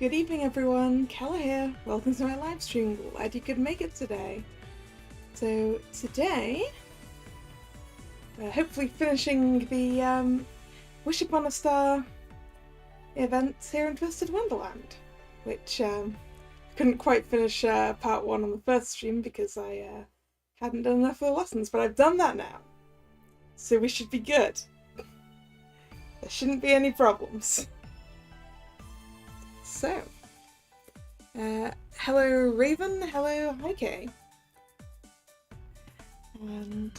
Good evening, everyone. Kalla here. Welcome to my live stream. Glad you could make it today. So today, hopefully finishing the Wish Upon a Star event here in Twisted Wonderland, which couldn't quite finish part one on the first stream because I hadn't done enough of the lessons, but I've done that now, so we should be good. There shouldn't be any problems. So, hello Raven, hello Heike. And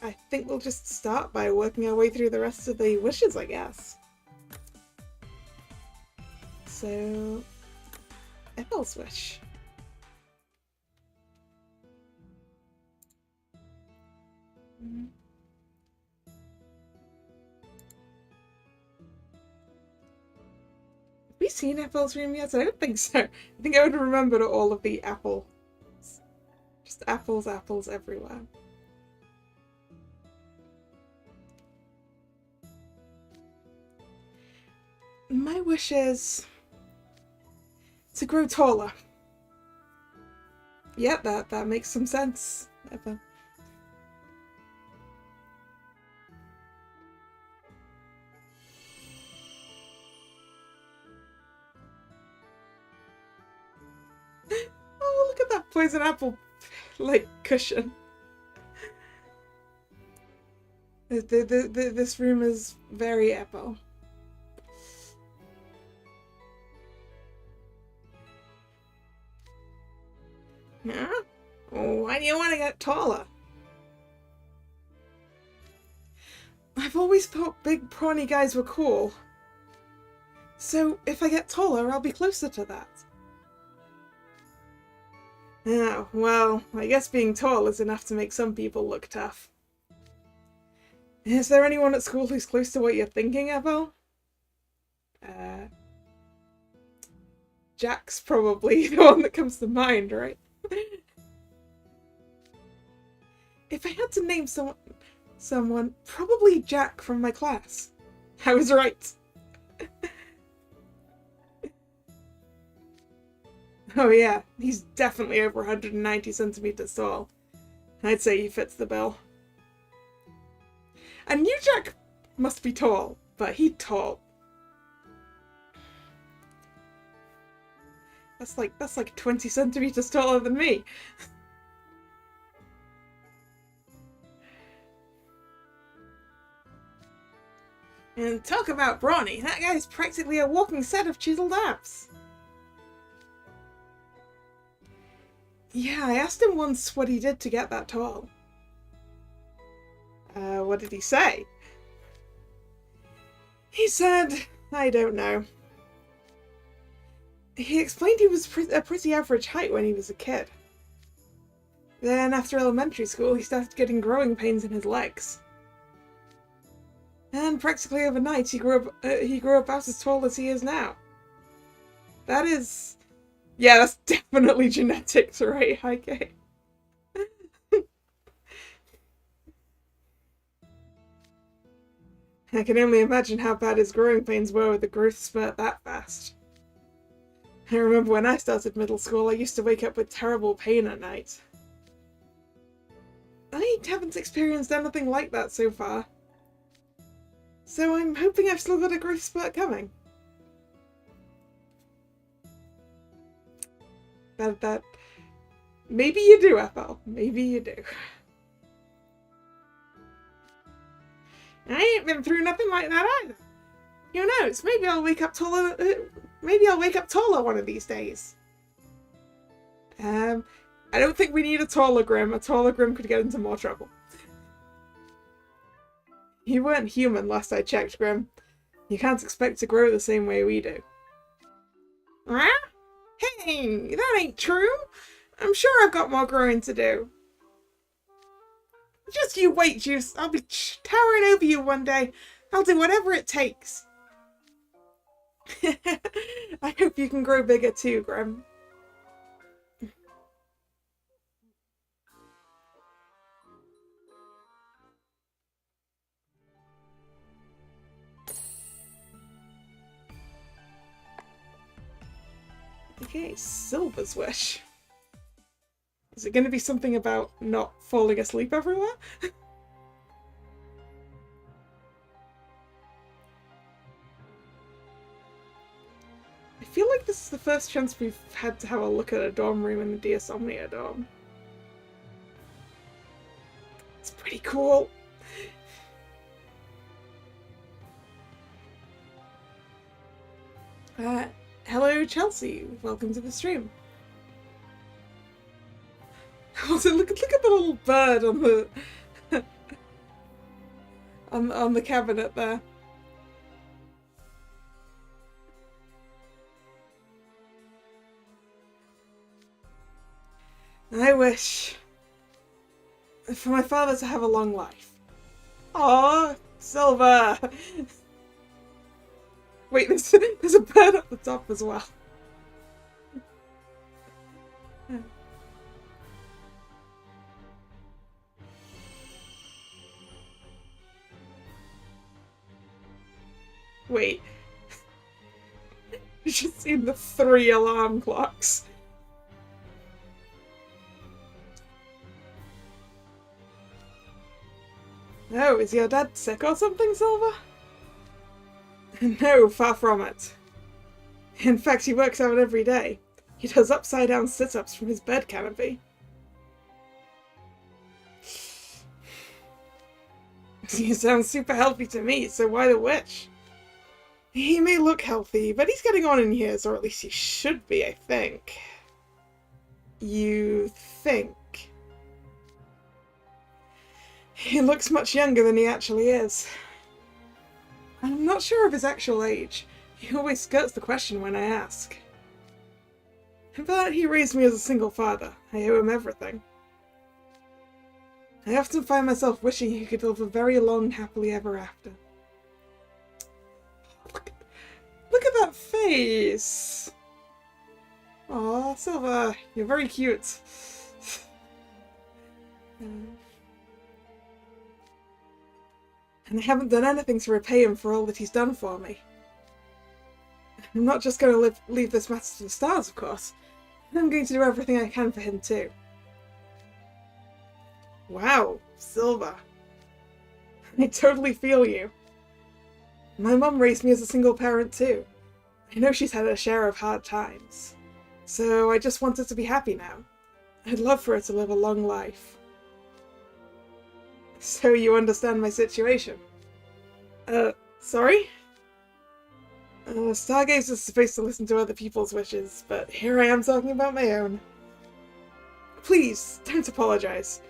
I think we'll just start by working our way through the rest of the wishes, I guess. So, Ethel's wish. Have we seen Ethel's room yet? I don't think so. I think I would have remembered all of the apples. Just apples, apples everywhere. My wish is to grow taller. Yeah, that makes some sense. Ethel. Oh, look at that poison apple, like, cushion. This room is very apple. Yeah? Why do you want to get taller? I've always thought big, prawny guys were cool. So, if I get taller, I'll be closer to that. Yeah, well, I guess being tall is enough to make some people look tough. Is there anyone at school who's close to what you're thinking, Ethel? Jack's probably the one that comes to mind, right? If I had to name someone, probably Jack from my class. I was right. Oh yeah, he's definitely over 190 centimeters tall. I'd say he fits the bill. I knew Jack must be tall, but he's tall. That's like 20 centimeters taller than me. And talk about brawny, that guy's practically a walking set of chiseled abs. Yeah, I asked him once what he did to get that tall. What did he say? He said, I don't know. He explained he was a pretty average height when he was a kid. Then after elementary school, he started getting growing pains in his legs. And practically overnight, he grew up about as tall as he is now. That is... yeah, that's definitely genetics, right, Heike? I can only imagine how bad his growing pains were with the growth spurt that fast. I remember when I started middle school, I used to wake up with terrible pain at night. I haven't experienced anything like that so far. So I'm hoping I've still got a growth spurt coming. That... maybe you do, Ethel. Maybe you do. I ain't been through nothing like that either. Who knows? Maybe I'll wake up taller. Maybe I'll wake up taller one of these days. I don't think we need a taller Grim. A taller Grim could get into more trouble. You weren't human last I checked, Grim. You can't expect to grow the same way we do. Huh? Hey, that ain't true. I'm sure I've got more growing to do. Just you wait, Juice. I'll be towering over you one day. I'll do whatever it takes. I hope you can grow bigger too, Grim. Okay, Silver's wish. Is it going to be something about not falling asleep everywhere? I feel like this is the first chance we've had to have a look at a dorm room in the Dear Somnia dorm. It's pretty cool. Hello, Chelsea. Welcome to the stream. Also, look at the little bird on the on the cabinet there. I wish for my father to have a long life. Aww, Silver! Wait, there's a bird up the top as well. Wait. You should see the 3 alarm clocks. Oh, is your dad sick or something, Silver? No, far from it. In fact, he works out every day. He does upside-down sit-ups from his bed canopy. He sounds super healthy to me, so why the wish? He may look healthy, but he's getting on in years, or at least he should be, I think. You think? He looks much younger than he actually is. I'm not sure of his actual age. He always skirts the question when I ask. But he raised me as a single father. I owe him everything. I often find myself wishing he could live a very long, happily ever after. Look at that face! Aw, Silver, you're very cute. And I haven't done anything to repay him for all that he's done for me. I'm not just going to leave this matter to the stars, of course. I'm going to do everything I can for him too. Wow, Silver. I totally feel you. My mum raised me as a single parent too. I know she's had her share of hard times. So I just want her to be happy now. I'd love for her to live a long life. So you understand my situation? Sorry? Stargaze is supposed to listen to other people's wishes, but here I am talking about my own. Please, don't apologize.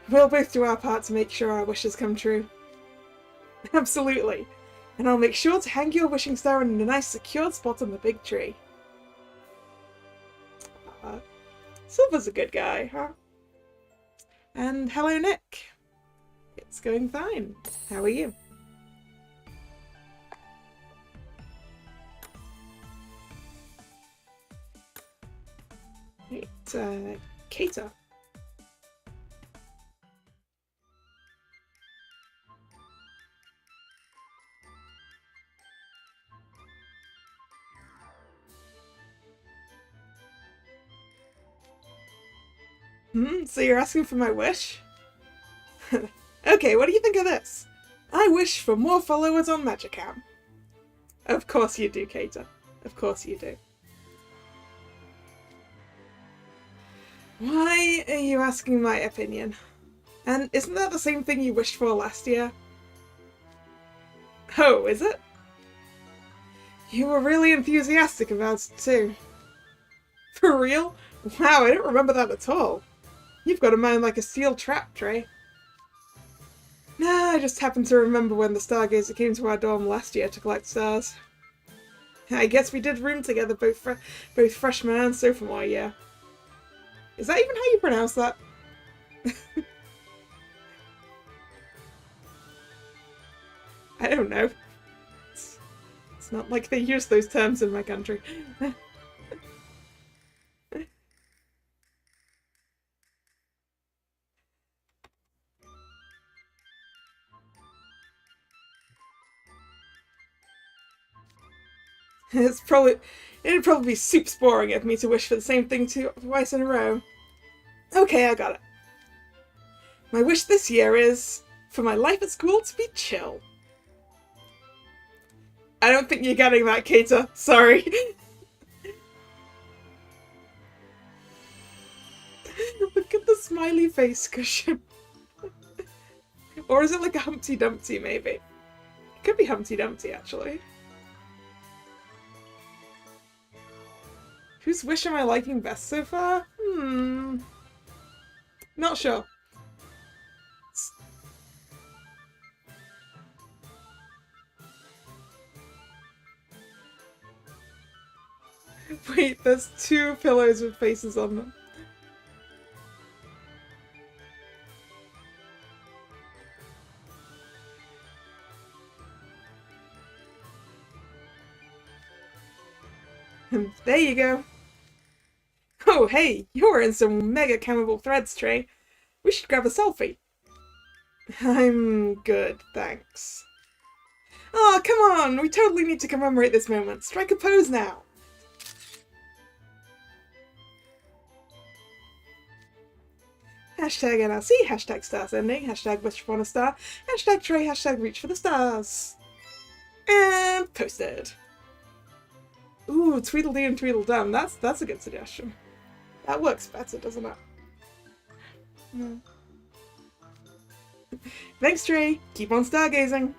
We'll both do our part to make sure our wishes come true. Absolutely. And I'll make sure to hang your wishing star in a nice secured spot on the big tree. Silver's a good guy, huh? And hello, Nick. It's going fine. How are you? Right, Keita. So you're asking for my wish? Okay, what do you think of this? I wish for more followers on Musicom. Of course you do, Keita. Of course you do. Why are you asking my opinion? And isn't that the same thing you wished for last year? Oh, is it? You were really enthusiastic about it too. For real? Wow, I don't remember that at all. You've got a mind like a steel trap, Trey. Nah, I just happened to remember when the Stargazer came to our dorm last year to collect stars. I guess we did room together both freshman and sophomore year. Is that even how you pronounce that? I don't know. It's not like they use those terms in my country. It's It'd probably be super boring of me to wish for the same thing twice in a row. Okay, I got it. My wish this year is for my life at school to be chill. I don't think you're getting that, Keita. Sorry. Look at the smiley face cushion. Or is it like a Humpty Dumpty, maybe? It could be Humpty Dumpty, actually. Whose wish am I liking best so far? Not sure. Wait, there's 2 pillows with faces on them. And there you go. Oh, hey, you're in some mega chemical threads, Trey. We should grab a selfie. I'm good, thanks. Oh, come on! We totally need to commemorate this moment. Strike a pose now! Hashtag NRC, hashtag stars ending, hashtag wish upon a star, hashtag Trey, hashtag reach for the stars. And posted. Ooh, Tweedledee and Tweedledum. That's a good suggestion. That works better, doesn't it? No. Thanks, Trey. Keep on stargazing.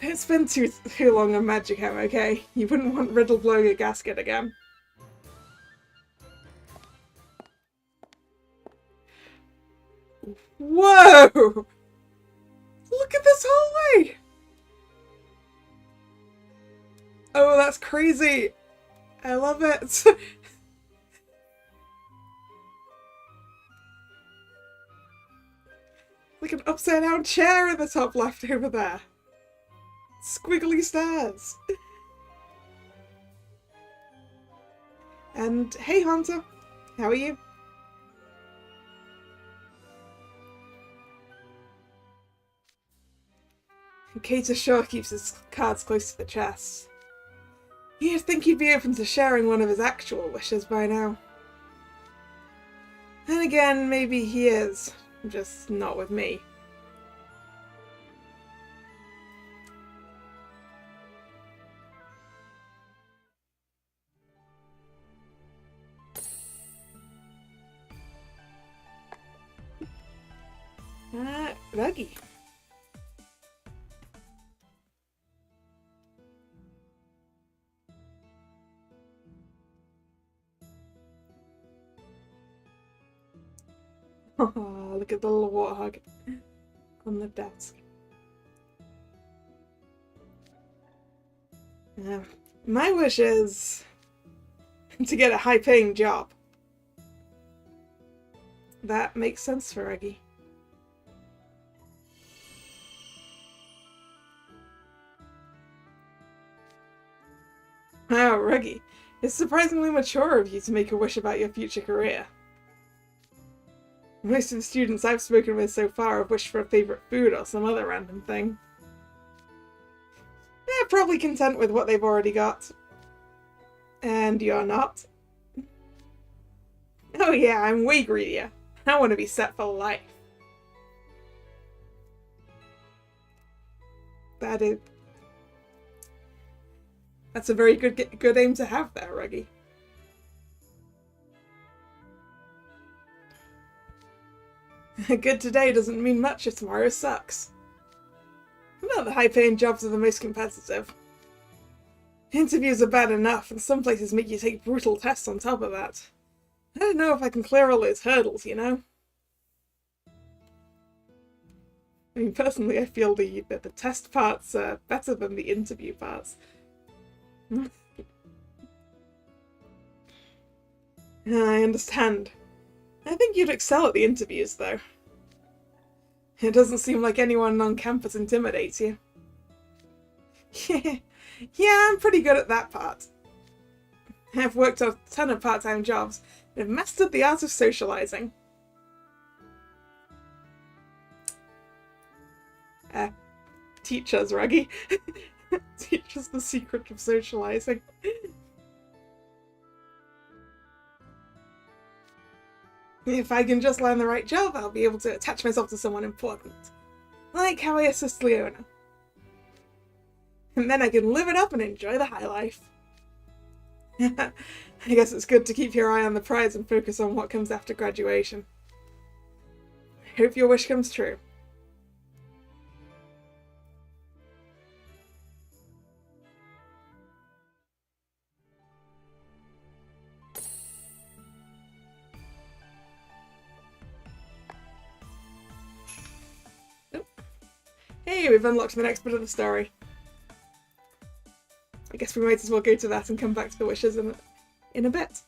Don't spend too long on Musicom, okay? You wouldn't want Riddle blowing a gasket again. Whoa! Look at this hallway! Oh, that's crazy! I love it! Like an upside down chair in the top left over there. Squiggly stairs. And hey Hunter, how are you? Keita sure keeps his cards close to the chest. You'd think he'd be open to sharing one of his actual wishes by now. Then again, maybe he is, just not with me. Ruggy. Oh, look at the little warthog on the desk. My wish is to get a high-paying job. That makes sense for Reggie. Wow, Reggie, it's surprisingly mature of you to make a wish about your future career. Most of the students I've spoken with so far have wished for a favourite food or some other random thing. They're probably content with what they've already got. And you're not. Oh yeah, I'm way greedier. I want to be set for life. That's a very good aim to have there, Reggie. Good today doesn't mean much if tomorrow sucks. Well, the high-paying jobs are the most competitive. Interviews are bad enough, and some places make you take brutal tests on top of that. I don't know if I can clear all those hurdles, you know? I mean, personally, I feel the test parts are better than the interview parts. I understand. I think you'd excel at the interviews, though. It doesn't seem like anyone on campus intimidates you. Yeah, I'm pretty good at that part. I've worked a ton of part-time jobs and have mastered the art of socializing. Teach us, Ruggy. Teach us the secret of socializing. If I can just land the right job, I'll be able to attach myself to someone important. Like how I assist Leona. And then I can live it up and enjoy the high life. I guess it's good to keep your eye on the prize and focus on what comes after graduation. I hope your wish comes true. Oh. Hey, we've unlocked the next bit of the story. I guess we might as well go to that and come back to the wishes in a bit.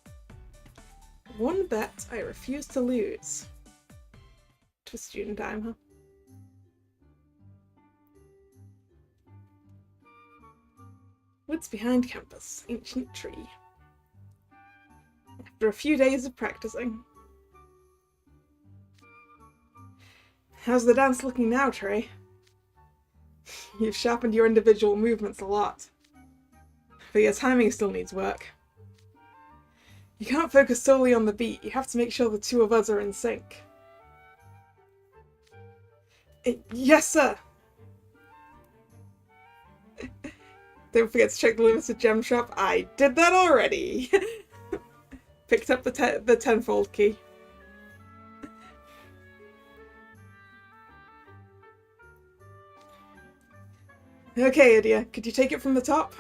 One bet I refuse to lose. To student time, huh? Woods behind campus. Ancient tree. After a few days of practicing. How's the dance looking now, Trey? You've sharpened your individual movements a lot. But your timing still needs work. You can't focus solely on the beat, you have to make sure the two of us are in sync. Yes, sir! Don't forget to check the limited gem shop. I did that already! Picked up the tenfold key. Okay, Idia, could you take it from the top?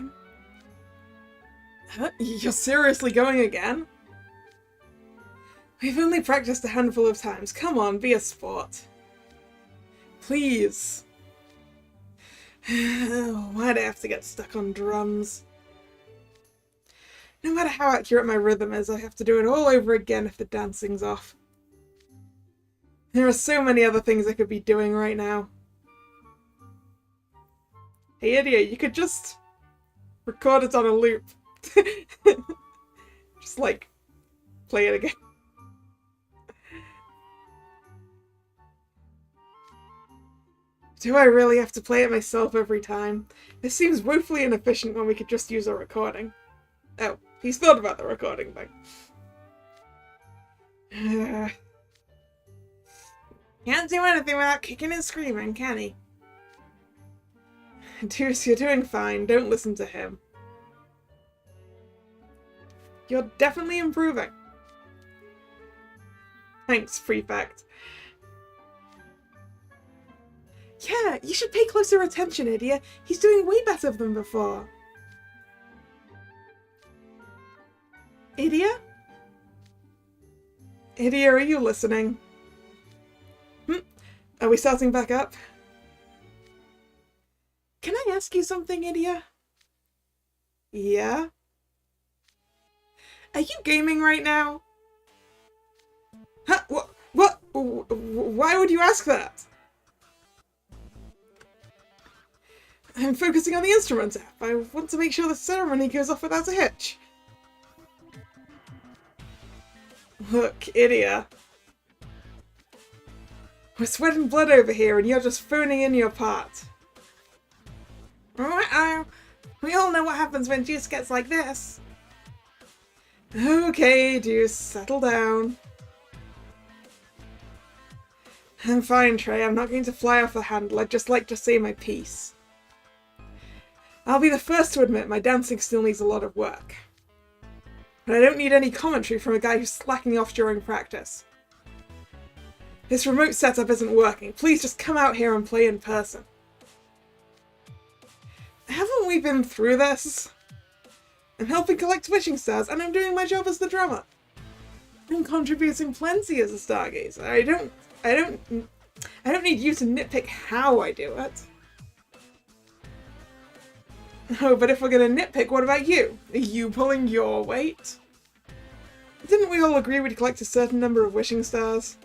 Huh? You're seriously going again? We've only practiced a handful of times. Come on, be a sport. Please. Why'd I have to get stuck on drums? No matter how accurate my rhythm is, I have to do it all over again if the dancing's off. There are so many other things I could be doing right now. Hey, idiot, you could just record it on a loop. Just, like, play it again. Do I really have to play it myself every time? This seems woefully inefficient when we could just use a recording. Oh, he's thought about the recording thing. Can't do anything without kicking and screaming, can he? Deuce, you're doing fine. Don't listen to him. You're definitely improving. Thanks, Prefect. Yeah, you should pay closer attention, Idia. He's doing way better than before. Idia? Idia, are you listening? Are we starting back up? Can I ask you something, Idia? Yeah? Are you gaming right now? Huh? What? Why would you ask that? I'm focusing on the instrument app. I want to make sure the ceremony goes off without a hitch. Look, Idia. We're sweating blood over here and you're just phoning in your part. We all know what happens when Deuce gets like this. Okay, Deuce, settle down. I'm fine, Trey. I'm not going to fly off the handle. I'd just like to say my piece. I'll be the first to admit my dancing still needs a lot of work. But I don't need any commentary from a guy who's slacking off during practice. This remote setup isn't working. Please just come out here and play in person. Haven't we been through this? I'm helping collect wishing stars, and I'm doing my job as the drummer. I'm contributing plenty as a stargazer. I don't need you to nitpick how I do it. Oh, but if we're gonna nitpick, what about you? Are you pulling your weight? Didn't we all agree we'd collect a certain number of wishing stars?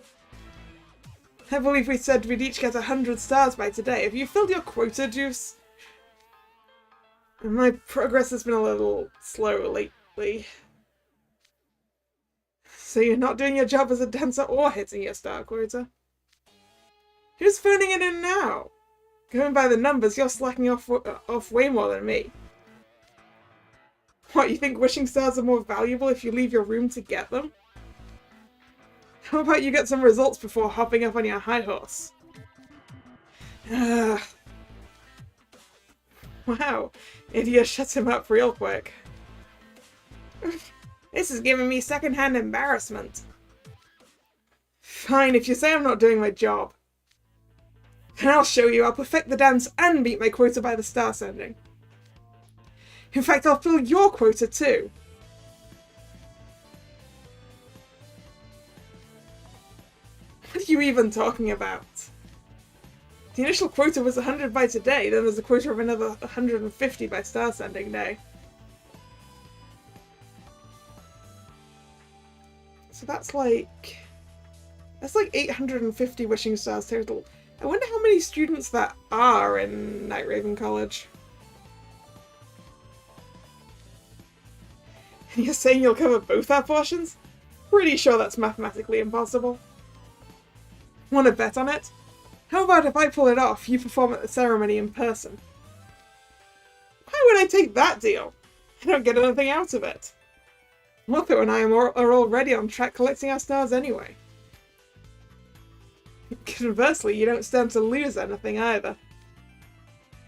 I believe we said we'd each get 100 stars by today. Have you filled your quota, Juice? My progress has been a little slow lately. So you're not doing your job as a dancer or hitting your star quota? Who's phoning it in now? Going by the numbers, you're slacking off way more than me. What, you think wishing stars are more valuable if you leave your room to get them? How about you get some results before hopping up on your high horse? Wow, Idia shuts him up real quick. This is giving me secondhand embarrassment. Fine, if you say I'm not doing my job. Then I'll show you. I'll perfect the dance and meet my quota by the star sending. In fact, I'll fill your quota too. What are you even talking about? The initial quota was 100 by today, then there's a quota of another 150 by star sending day. So that's like 850 wishing stars total. I wonder how many students that are in Night Raven College. And you're saying you'll cover both our portions? Pretty sure that's mathematically impossible. Want to bet on it? How about if I pull it off, you perform at the ceremony in person? Why would I take that deal? I don't get anything out of it. Motho and I are already on track collecting our stars anyway. Conversely, you don't stand to lose anything either.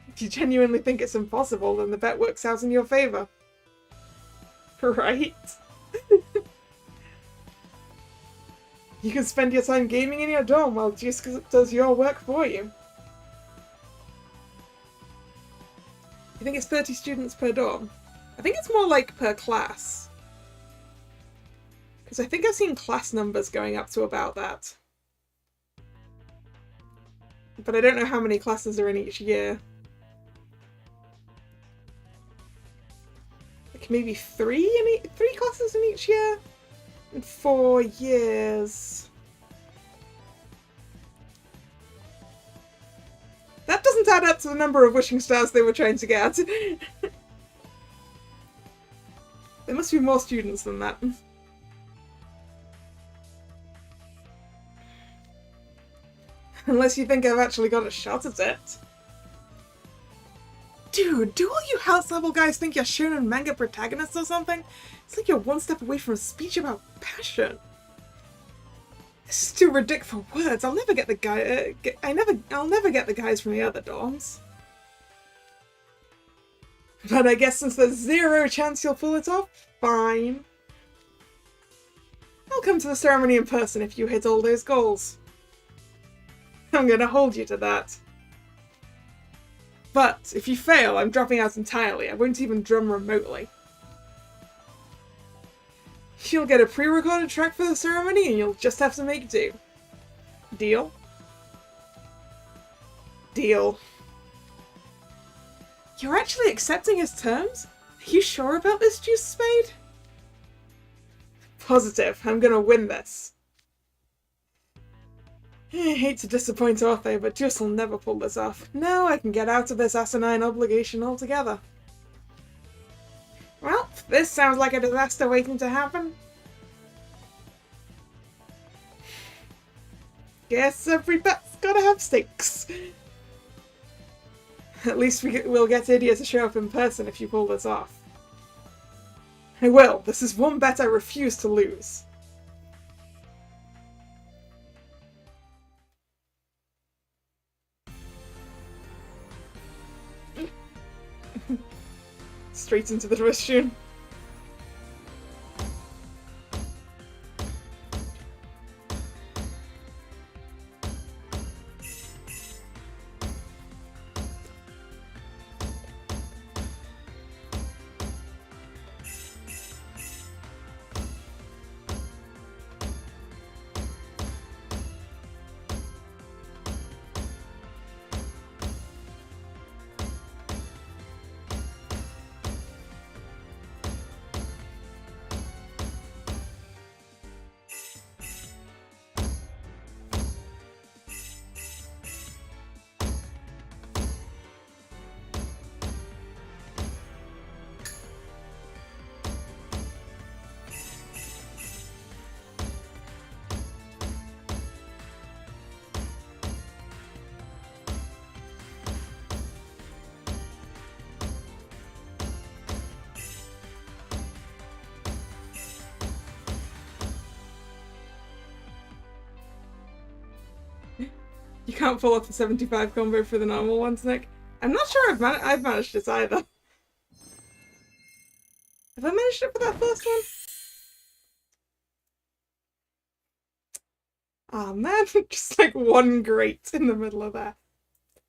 If you genuinely think it's impossible, then the bet works out in your favor. Right? You can spend your time gaming in your dorm while Juice does your work for you. You think it's 30 students per dorm? I think it's more like per class. Because I think I've seen class numbers going up to about that. But I don't know how many classes are in each year. Like maybe three classes in each year? In 4 years. That doesn't add up to the number of wishing stars they were trying to get. There must be more students than that. Unless you think I've actually got a shot at it. Dude, do all you house level guys think you're shonen manga protagonists or something? It's like you're one step away from a speech about passion. This is too ridiculous for words. I'll never get the guy. I'll never get the guys from the other dorms. But I guess since there's zero chance you'll pull it off, fine. I'll come to the ceremony in person if you hit all those goals. I'm gonna hold you to that. But if you fail, I'm dropping out entirely. I won't even drum remotely. You'll get a pre-recorded track for the ceremony and you'll just have to make do. Deal? Deal. You're actually accepting his terms? Are you sure about this, Juice Spade? Positive. I'm gonna win this. I hate to disappoint Orthe, but Juice will never pull this off. Now I can get out of this asinine obligation altogether. Well, this sounds like a disaster waiting to happen. Guess every bet's gotta have stakes. At least we'll get Idia to show up in person if you pull this off. I will. This is one bet I refuse to lose. Straight into the restroom. You can't pull off the 75 combo for the normal ones, Nick. I'm not sure I've managed it either. Have I managed it for that first one? Oh man, just like one grate in the middle of there.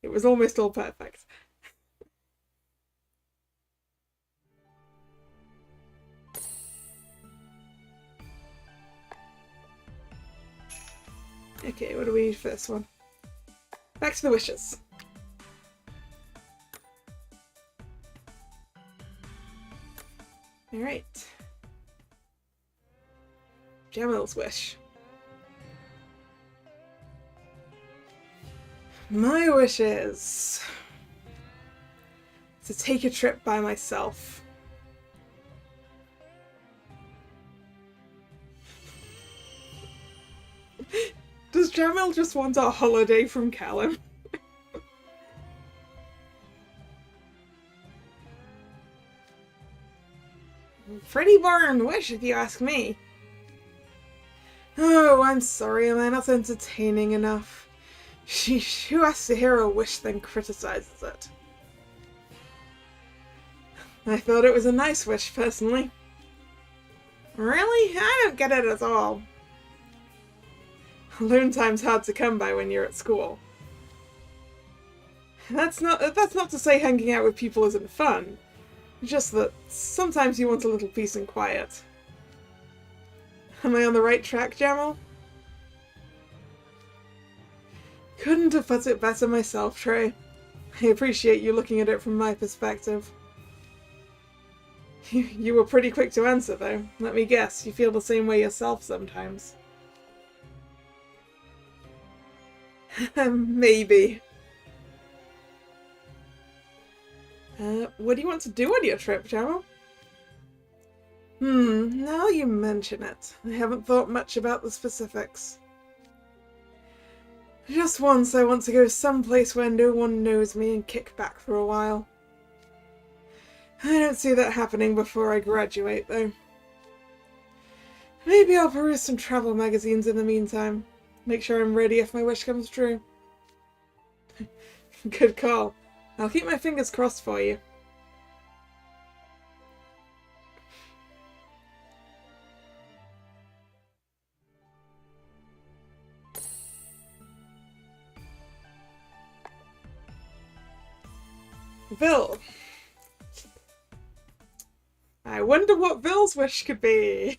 It was almost all perfect. Okay, what do we need for this one? Back to the wishes. Alright. Jamil's wish. My wish is to take a trip by myself. Does Jamil just want a holiday from Callum? Pretty boring wish, if you ask me. Oh, I'm sorry, am I not entertaining enough? Sheesh, who has to hear a wish then criticizes it? I thought it was a nice wish, personally. Really? I don't get it at all. Alone time's hard to come by when you're at school. That's not to say hanging out with people isn't fun. Just that sometimes you want a little peace and quiet. Am I on the right track, Jamil? Couldn't have put it better myself, Trey. I appreciate you looking at it from my perspective. You were pretty quick to answer, though. Let me guess, you feel the same way yourself sometimes. Maybe. What do you want to do on your trip, Jamil? Now you mention it. I haven't thought much about the specifics. Just once I want to go someplace where no one knows me and kick back for a while. I don't see that happening before I graduate, though. Maybe I'll peruse some travel magazines in the meantime. Make sure I'm ready if my wish comes true. Good call. I'll keep my fingers crossed for you. Vil. I wonder what Vil's wish could be.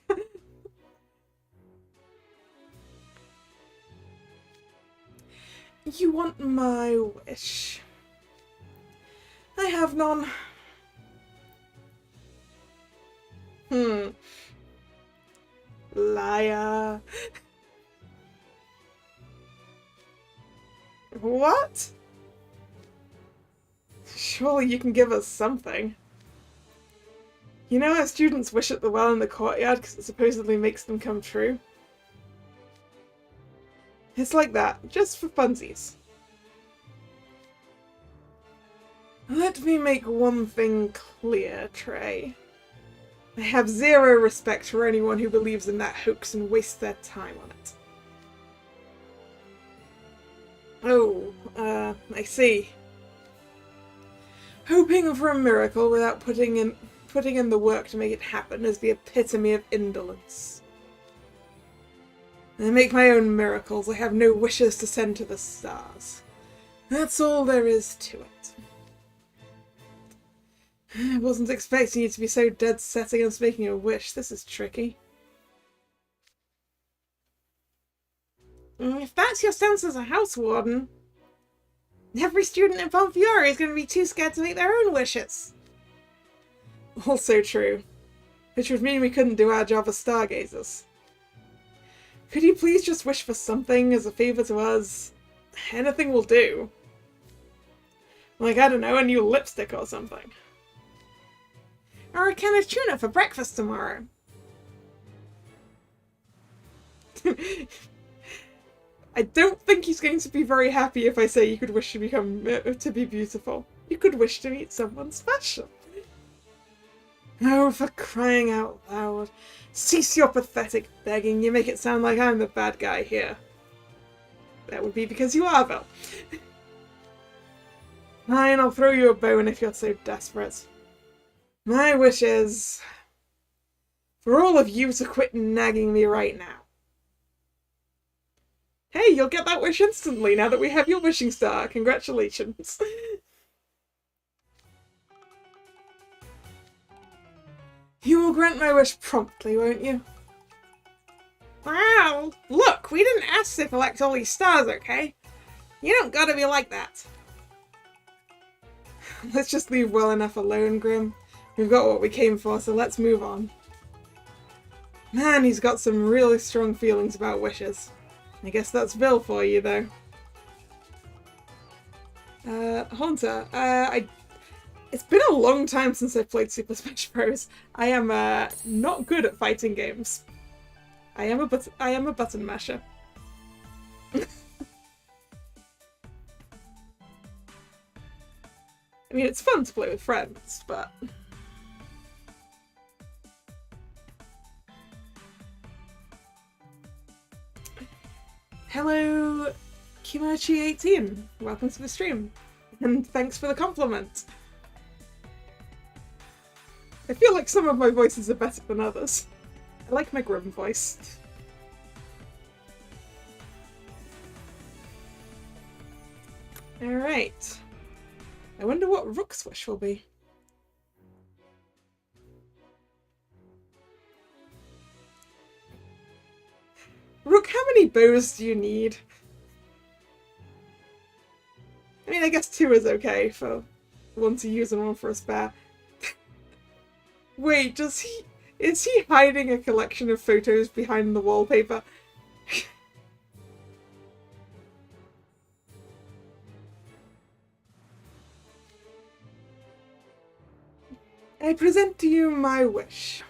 You want my wish? I have none. Liar. What? Surely you can give us something. You know how students wish at the well in the courtyard because it supposedly makes them come true? It's like that, just for funsies. Let me make one thing clear, Trey. I have zero respect for anyone who believes in that hoax and wastes their time on it. Oh, I see. Hoping for a miracle without putting in the work to make it happen is the epitome of indolence. I make my own miracles. I have no wishes to send to the stars. That's all there is to it. I wasn't expecting you to be so dead set against making a wish. This is tricky. If that's your stance as a house warden, every student in Pomfiore is going to be too scared to make their own wishes. Also true. Which would mean we couldn't do our job as stargazers. Could you please just wish for something as a favor to us? Anything will do. Like, I don't know, a new lipstick or something. Or a can of tuna for breakfast tomorrow. I don't think he's going to be very happy if I say you could wish to be beautiful. You could wish to meet someone special. Oh, for crying out loud. Cease your pathetic begging. You make it sound like I'm the bad guy here. that would be because you are, Vel. Fine, I'll throw you a bone if you're so desperate. My wish is for all of you to quit nagging me right now. Hey, you'll get that wish instantly now that we have your wishing star. Congratulations. You will grant my wish promptly, won't you? Wow, look, we didn't ask to collect all these stars, okay? You don't gotta be like that. Let's just leave well enough alone, Grim. We've got what we came for, so let's move on. Man, he's got some really strong feelings about wishes. I guess that's Bill for you, though. Haunter, it's been a long time since I've played Super Smash Bros. I am, not good at fighting games. I am a button masher. I mean, it's fun to play with friends, but... Hello, Kimochi18. Welcome to the stream. And thanks for the compliment. I feel like some of my voices are better than others. I like my Grim voice. Alright. I wonder what Rook's wish will be. Rook, how many bows do you need? I mean, I guess 2 is okay for one to use and one for a spare. Wait, is he hiding a collection of photos behind the wallpaper? I present to you my wish.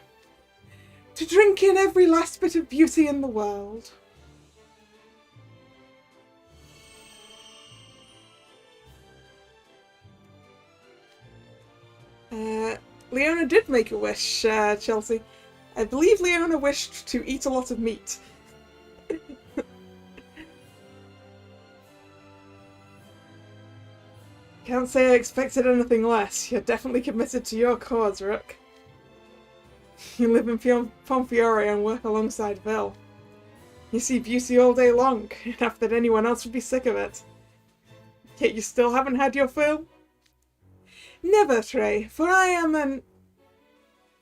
To drink in every last bit of beauty in the world. Leona did make a wish, Chelsea. I believe Leona wished to eat a lot of meat. Can't say I expected anything less. You're definitely committed to your cause, Rook. You live in Pomfiore and work alongside Vil. You see beauty all day long, enough that anyone else would be sick of it. Yet you still haven't had your fill? Never, Trey, for I am an...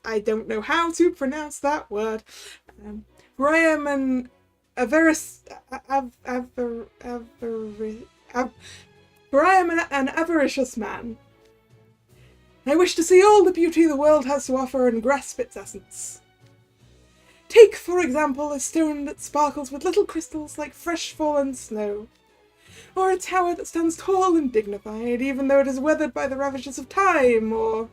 I don't know how to pronounce that word. For I am an... For I am an avaricious man. I wish to see all the beauty the world has to offer and grasp its essence. Take, for example, a stone that sparkles with little crystals like fresh fallen snow. Or a tower that stands tall and dignified, even though it is weathered by the ravages of time, or...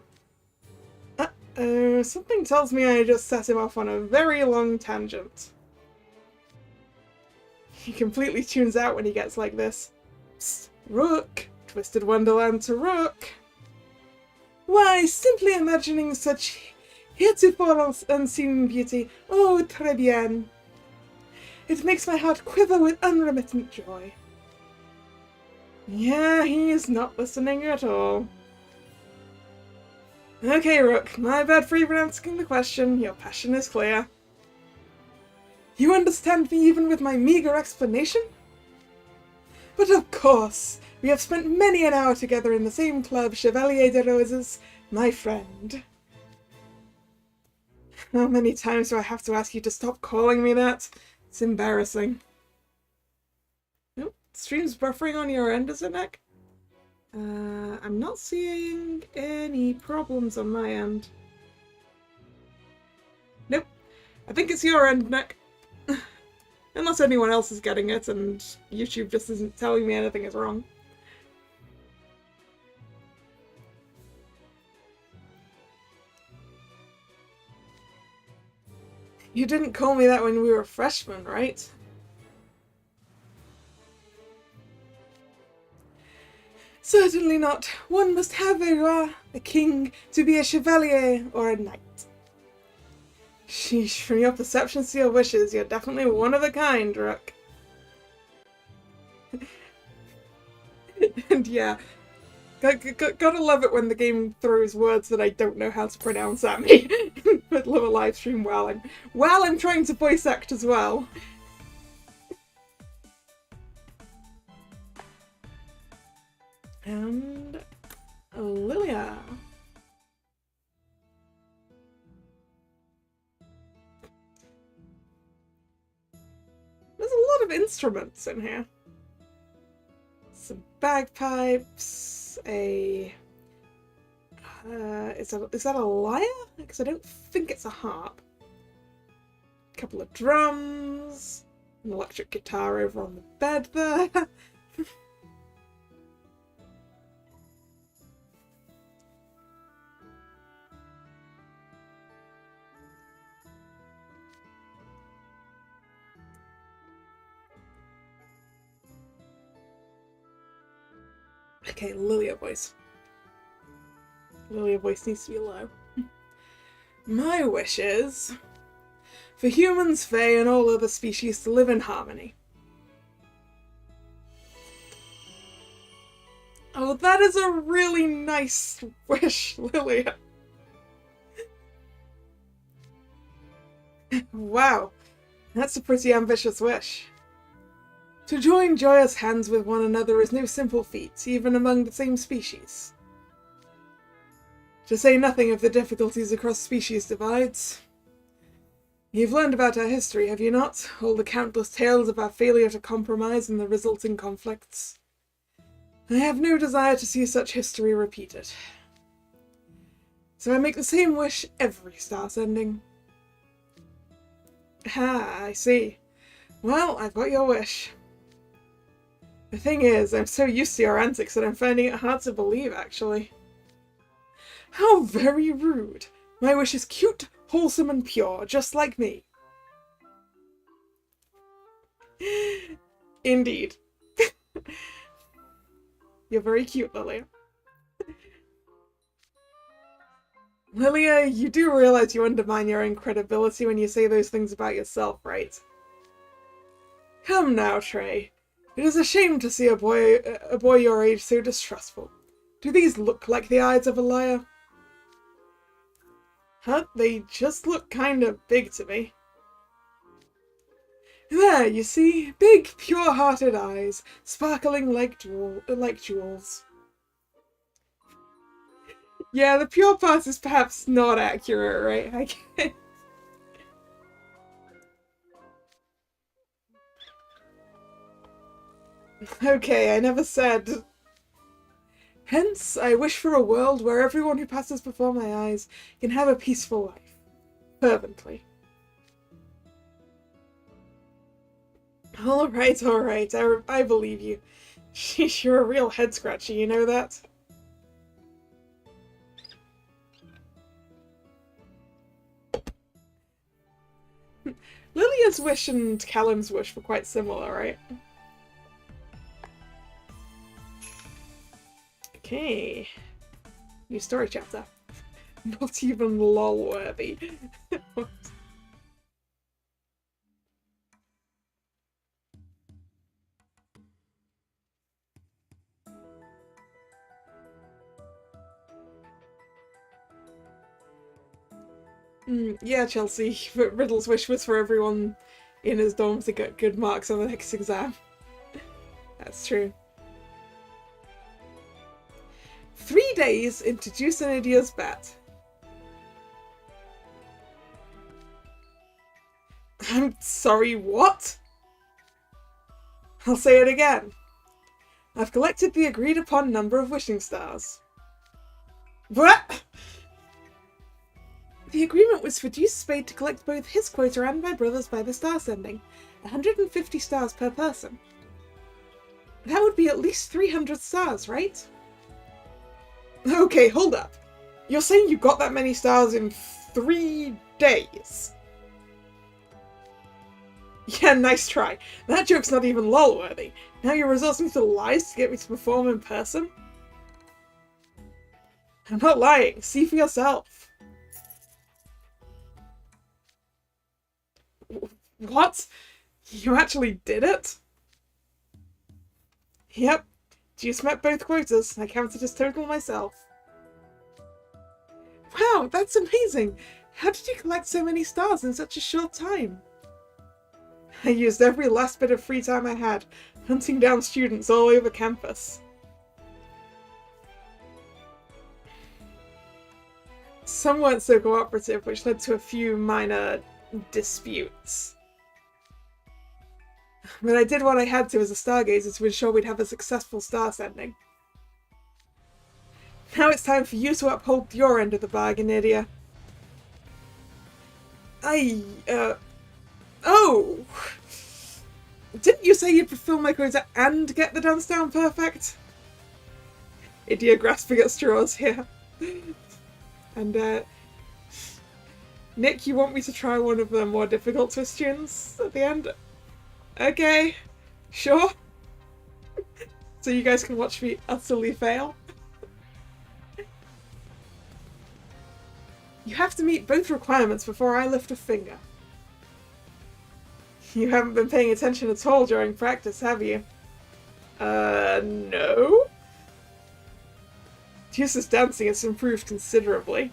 Uh-oh, something tells me I just set him off on a very long tangent. He completely tunes out when he gets like this. Psst, Rook! Twisted Wonderland to Rook! Why, simply imagining such heretofore unseen beauty, oh, très bien. It makes my heart quiver with unremittent joy. Yeah, he's not listening at all. Okay, Rook, my bad for even asking the question. Your passion is clear. You understand me even with my meager explanation? But of course, we have spent many an hour together in the same club, Chevalier de Roses, my friend. How many times do I have to ask you to stop calling me that? It's embarrassing. Nope, stream's buffering on your end, is it, Nick? I'm not seeing any problems on my end. Nope, I think it's your end, Nick. Unless anyone else is getting it and YouTube just isn't telling me anything is wrong. You didn't call me that when we were freshmen, right? Certainly not. One must have a king to be a chevalier or a knight. Sheesh, from your perceptions to your wishes, you're definitely one of a kind, Rook. And yeah, gotta love it when the game throws words that I don't know how to pronounce at me in the middle of a live stream while I'm trying to voice act as well. And Lilia. There's a lot of instruments in here. Some bagpipes, is that a lyre? Because I don't think it's a harp. A couple of drums, an electric guitar over on the bed there. Okay, Lilia voice. Lilia voice needs to be low. My wish is for humans, fae, and all other species to live in harmony. Oh, that is a really nice wish, Lilia. Wow, that's a pretty ambitious wish. To join joyous hands with one another is no simple feat, even among the same species. To say nothing of the difficulties across species divides. You've learned about our history, have you not? All the countless tales of our failure to compromise and the resulting conflicts. I have no desire to see such history repeated. So I make the same wish every star sending. Ah, I see. Well, I've got your wish. The thing is, I'm so used to your antics that I'm finding it hard to believe, actually. How very rude. My wish is cute, wholesome, and pure, just like me. Indeed. You're very cute, Lilia. Lilia, you do realize you undermine your own credibility when you say those things about yourself, right? Come now, Trey. It is a shame to see a boy your age so distrustful. Do these look like the eyes of a liar? Huh? They just look kind of big to me. There, you see? Big, pure-hearted eyes, sparkling like jewels. Yeah, the pure part is perhaps not accurate, right? Okay, I never said. Hence, I wish for a world where everyone who passes before my eyes can have a peaceful life. Fervently. Alright, I believe you. Sheesh, you're a real head-scratcher, you know that? Lilia's wish and Callum's wish were quite similar, right? Okay. New story chapter. Not even lol-worthy. Yeah, Chelsea, but Riddle's wish was for everyone in his dorm to get good marks on the next exam. That's true. 3 days into Juicenidia's bet. I'm sorry, what? I'll say it again. I've collected the agreed upon number of wishing stars. What? The agreement was for Deuce Spade to collect both his quota and my brother's by the star sending. 150 stars per person. That would be at least 300 stars, right? Okay, hold up. You're saying you got that many stars in 3 days? Yeah, nice try. That joke's not even lol-worthy. Now you're resorting to lies to get me to perform in person? I'm not lying. See for yourself. What? You actually did it? Yep, Juice met both quotas. I counted his total myself. Wow, that's amazing! How did you collect so many stars in such a short time? I used every last bit of free time I had, hunting down students all over campus. Some weren't so cooperative, which led to a few minor disputes. But I did what I had to as a stargazer to ensure we'd have a successful star sending. Now it's time for you to uphold your end of the bargain, Idia. Oh! Didn't you say you'd fulfill my quota and get the dance down perfect? Idia grasping at straws here. And, Nick, you want me to try one of the more difficult twist tunes at the end? Okay, sure. So you guys can watch me utterly fail. You have to meet both requirements before I lift a finger. You haven't been paying attention at all during practice, have you? No? Juice's dancing has improved considerably.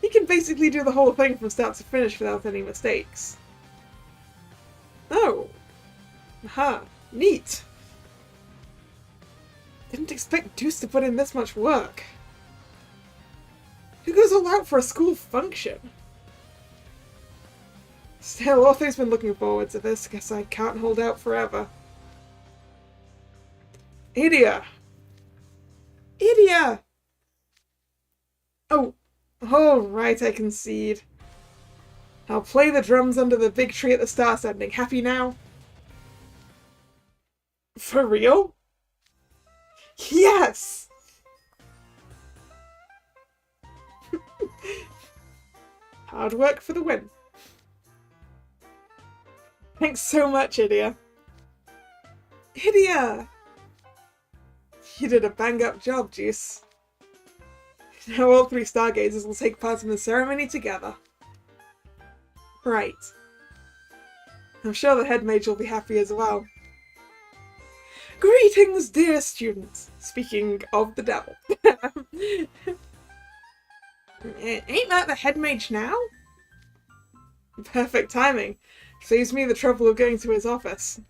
He can basically do the whole thing from start to finish without any mistakes. Oh. Aha. Neat. Didn't expect Deuce to put in this much work. Who goes all out for a school function? Still, Ortho's been looking forward to this. Guess I can't hold out forever. Idia! Idia! Oh, all right, I concede. I'll play the drums under the big tree at the star sending. Happy now? For real? Yes! Hard work for the win. Thanks so much, Idia. Idia! You did a bang-up job, Juice. Now all three stargazers will take part in the ceremony together. Right. I'm sure the head mage will be happy as well. Greetings, dear students! Speaking of the devil. Ain't that the head mage now? Perfect timing. Saves me the trouble of going to his office.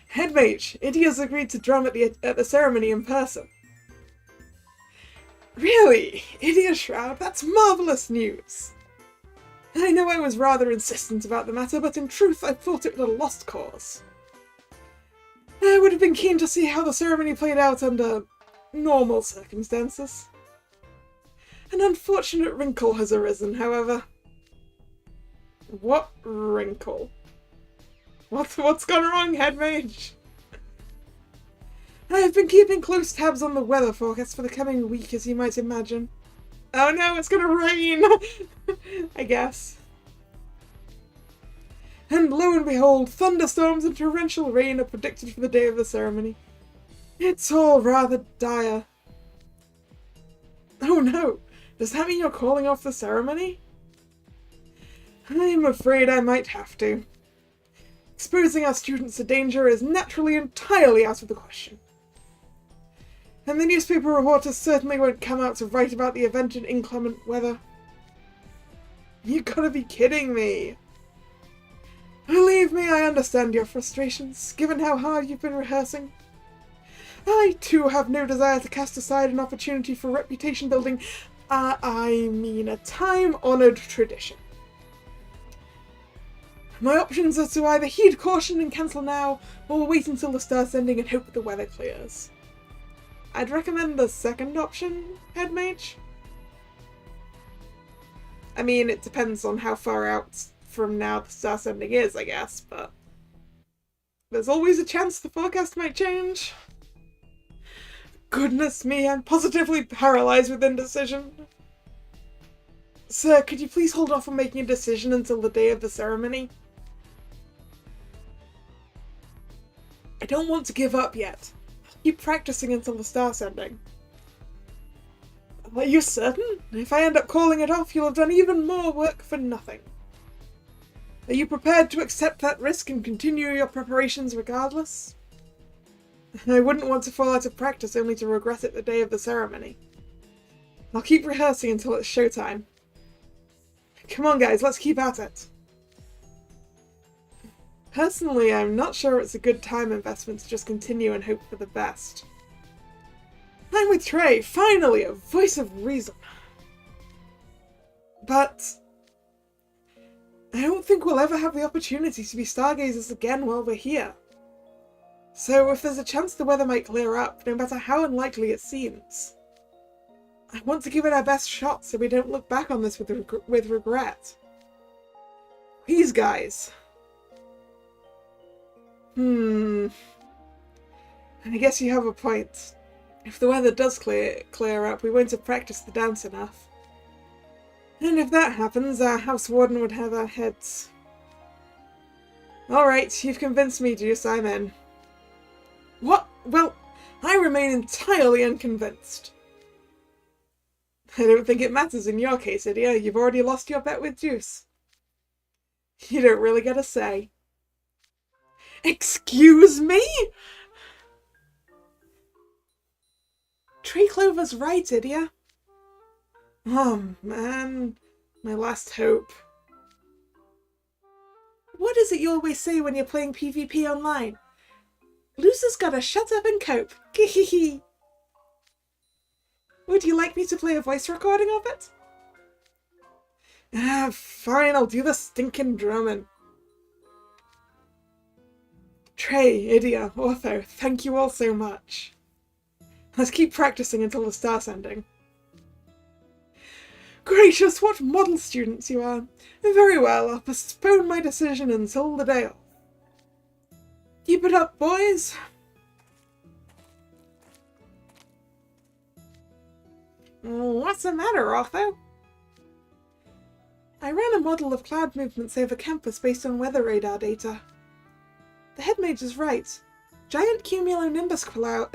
Head mage, Idia's agreed to drum at the ceremony in person. Really? Idia Shroud? That's marvellous news! I know I was rather insistent about the matter, but in truth I thought it was a lost cause. I would have been keen to see how the ceremony played out under normal circumstances. An unfortunate wrinkle has arisen, however. What wrinkle? What's gone wrong, head mage? I have been keeping close tabs on the weather forecast for the coming week, as you might imagine. Oh no, it's gonna rain! I guess. And lo and behold, thunderstorms and torrential rain are predicted for the day of the ceremony. It's all rather dire. Oh no, does that mean you're calling off the ceremony? I'm afraid I might have to. Exposing our students to danger is naturally entirely out of the question. And the newspaper reporters certainly won't come out to write about the event in inclement weather. You gotta be kidding me! Believe me, I understand your frustrations, given how hard you've been rehearsing. I, too, have no desire to cast aside an opportunity for reputation building. I mean a time-honoured tradition. My options are to either heed caution and cancel now, or wait until the star sending and hope the weather clears. I'd recommend the second option, head mage. I mean, it depends on how far out from now the star sending is, I guess, but there's always a chance the forecast might change. Goodness me, I'm positively paralyzed with indecision. Sir, could you please hold off on making a decision until the day of the ceremony? I don't want to give up yet. Keep practicing until the star sending. Are you certain? If I end up calling it off, you'll have done even more work for nothing. Are you prepared to accept that risk and continue your preparations regardless? I wouldn't want to fall out of practice only to regret it the day of the ceremony. I'll keep rehearsing until it's showtime. Come on, guys, let's keep at it. Personally, I'm not sure it's a good time investment to just continue and hope for the best. I'm with Trey, finally, a voice of reason. But I don't think we'll ever have the opportunity to be stargazers again while we're here. So if there's a chance the weather might clear up, no matter how unlikely it seems, I want to give it our best shot so we don't look back on this with regret. Please, guys. I guess you have a point. If the weather does clear up, we won't have practiced the dance enough. And if that happens, our house warden would have our heads. Alright, you've convinced me, Juice, I'm in. What? Well, I remain entirely unconvinced. I don't think it matters in your case, Idia. You've already lost your bet with Juice. You don't really get a say. Excuse me? Tree Clover's right, Idia. Oh, man. My last hope. What is it you always say when you're playing PvP online? Losers gotta shut up and cope. Gehehe. Would you like me to play a voice recording of it? Fine, I'll do the stinking drumming. Trey, Idia, Ortho, thank you all so much. Let's keep practicing until the star's ending. Gracious, what model students you are. Very well, I'll postpone my decision until the day off. Keep it up, boys. What's the matter, Otho? I ran a model of cloud movements over campus based on weather radar data. The head mage is right. Giant cumulonimbus cloud...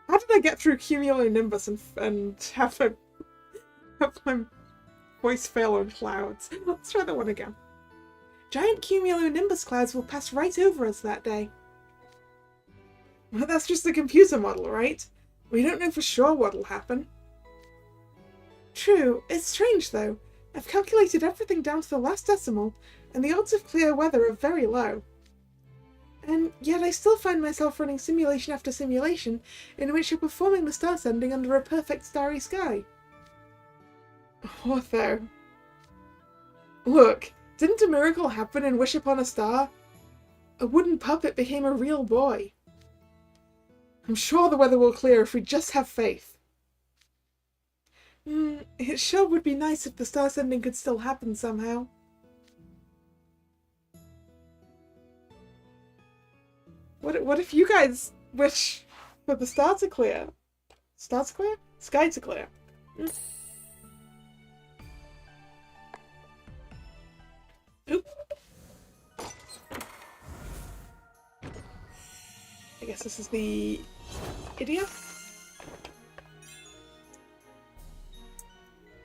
How did I get through cumulonimbus and have my voice fail on clouds? Let's try that one again. Giant cumulonimbus clouds will pass right over us that day. Well, that's just a computer model, right? We don't know for sure what'll happen. True. It's strange, though. I've calculated everything down to the last decimal, and the odds of clear weather are very low. And yet I still find myself running simulation after simulation in which you're performing the star sending under a perfect starry sky. Ortho. Look, didn't a miracle happen in Wish Upon a Star? A wooden puppet became a real boy. I'm sure the weather will clear if we just have faith. It sure would be nice if the star sending could still happen somehow. What if you guys wish for the star to clear? Star to clear? Sky to clear. Oop. I guess this is the Idia?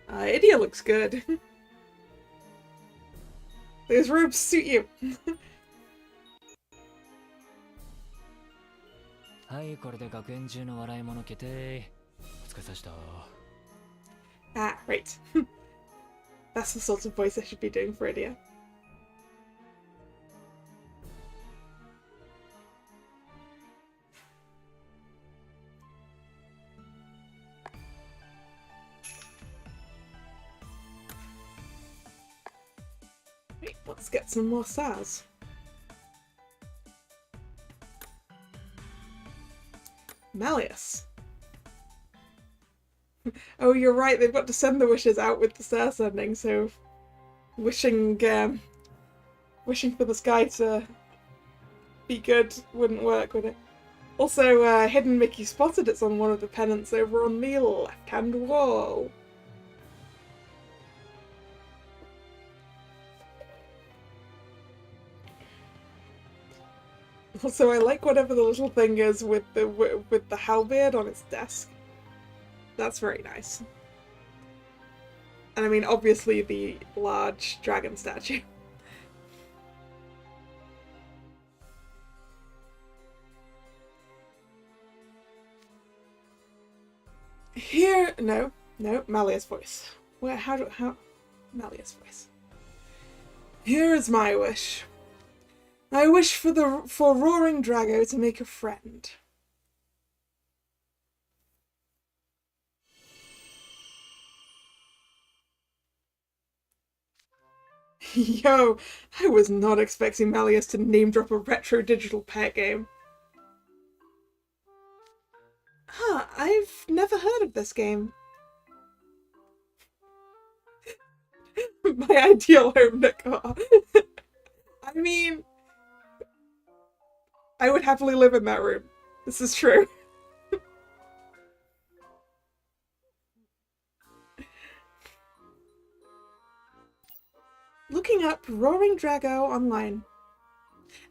Idia looks good. Those robes suit you. Ah, right. That's the sort of voice I should be doing for Idia. Wait, let's get some more stars. Malleus. Oh, you're right, they've got to send the wishes out with the star sending, so wishing for the sky to be good wouldn't work, would it? Also, Hidden Mickey spotted it's on one of the pennants over on the left-hand wall. Also, I like whatever the little thing is with the halberd on its desk. That's very nice. And I mean, obviously the large dragon statue. Here, no, Malia's voice. Malia's voice. Here is my wish. I wish for Roaring Drago to make a friend. Yo, I was not expecting Malleus to name drop a retro digital pet game. Huh, I've never heard of this game. My ideal home decor. I mean, I would happily live in that room. This is true. Looking up Roaring Drago online.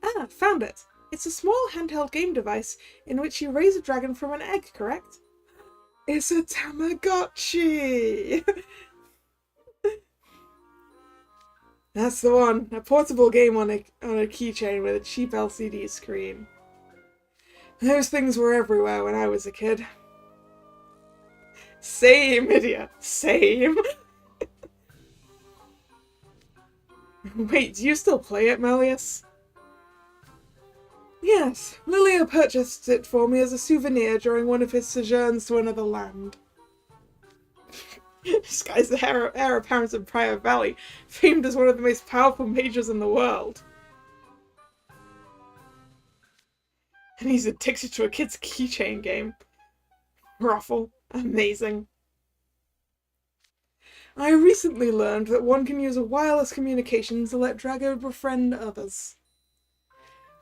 Ah, found it. It's a small handheld game device in which you raise a dragon from an egg, correct? It's a Tamagotchi! That's the one. A portable game on a keychain with a cheap LCD screen. Those things were everywhere when I was a kid. Same, idiot. Same. Wait, do you still play it, Malleus? Yes, Lilia purchased it for me as a souvenir during one of his sojourns to another land. This guy's the heir apparent of Prior Valley, famed as one of the most powerful mages in the world. And he's addicted to a kid's keychain game. Ruffle. Amazing. I recently learned that one can use a wireless communication to let Drago befriend others.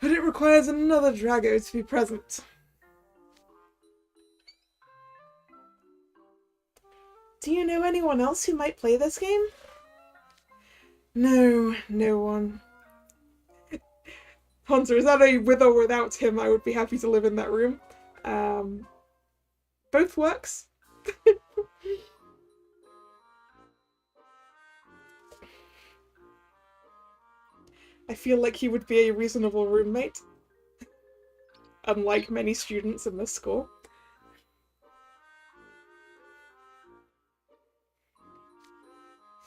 But it requires another Drago to be present. Do you know anyone else who might play this game? No, no one. Hunter, is that a with or without him? I would be happy to live in that room. Both works. I feel like he would be a reasonable roommate. Unlike many students in this school.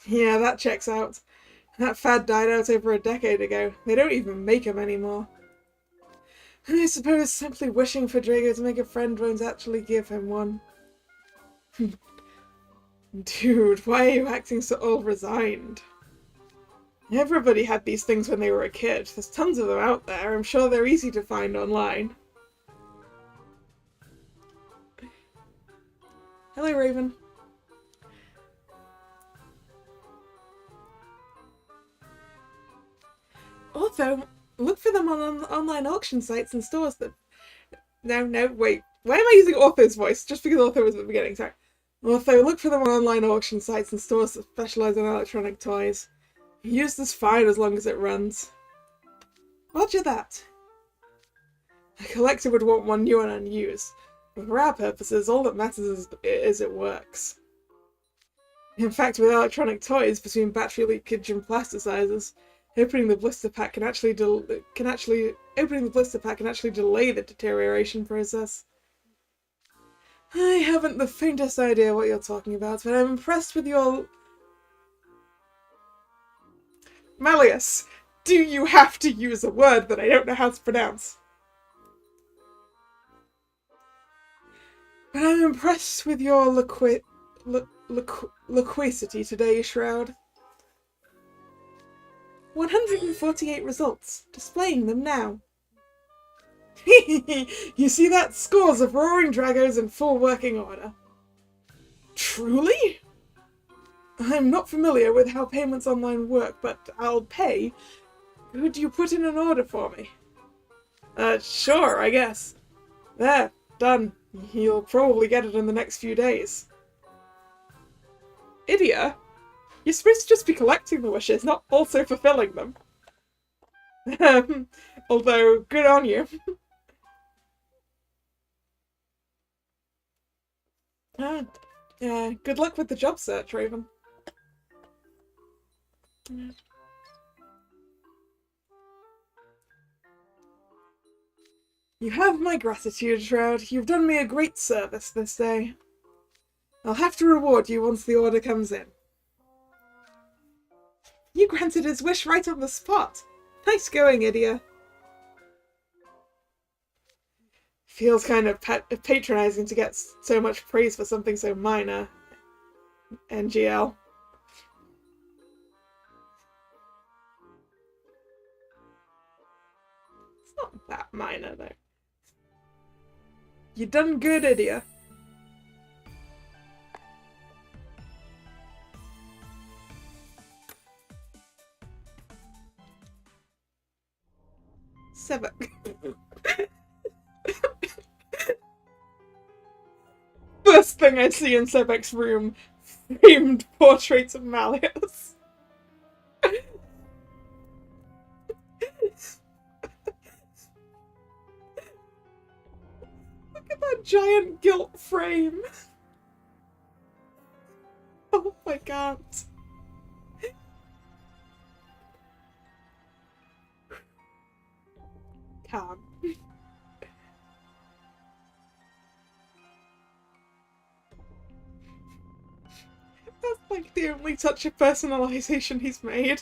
Yeah, that checks out. That fad died out over a decade ago. They don't even make them anymore. I suppose simply wishing for Drago to make a friend won't actually give him one. Dude, why are you acting so all-resigned? Everybody had these things when they were a kid. There's tons of them out there. I'm sure they're easy to find online. Hello, Raven. Also, look for them on online auction sites and stores that... No, wait. Why am I using Ortho's voice? Just because Ortho was at the beginning, sorry. Ortho, look for them on online auction sites and stores that specialise in electronic toys. Use this fine as long as it runs. Roger that. A collector would want one new and unused, but for our purposes, all that matters is it works. In fact, with electronic toys, between battery leakage and plasticizers, opening the blister pack can actually delay the deterioration process. I haven't the faintest idea what you're talking about, but I'm impressed with your... Malleus, do you have to use a word that I don't know how to pronounce? But I'm impressed with your loquacity today, Shroud. 148 results. Displaying them now. You see that? Scores of Roaring Dragos in full working order. Truly? I'm not familiar with how payments online work, but I'll pay. Would you put in an order for me? Sure, I guess. There, done. You'll probably get it in the next few days. Idia? You're supposed to just be collecting the wishes, not also fulfilling them. Although, good on you. Good luck with the job search, Raven. You have my gratitude, Shroud. You've done me a great service this day. I'll have to reward you once the order comes in. You granted his wish right on the spot. Nice going, Idia. Feels kind of patronizing to get so much praise for something so minor. NGL. It's not that minor, though. You done good, Idia. Sebek. First thing I see in Sebek's room, framed portraits of Malleus. Look at that giant gilt frame. Oh my god. Calm. That's like the only touch of personalization he's made.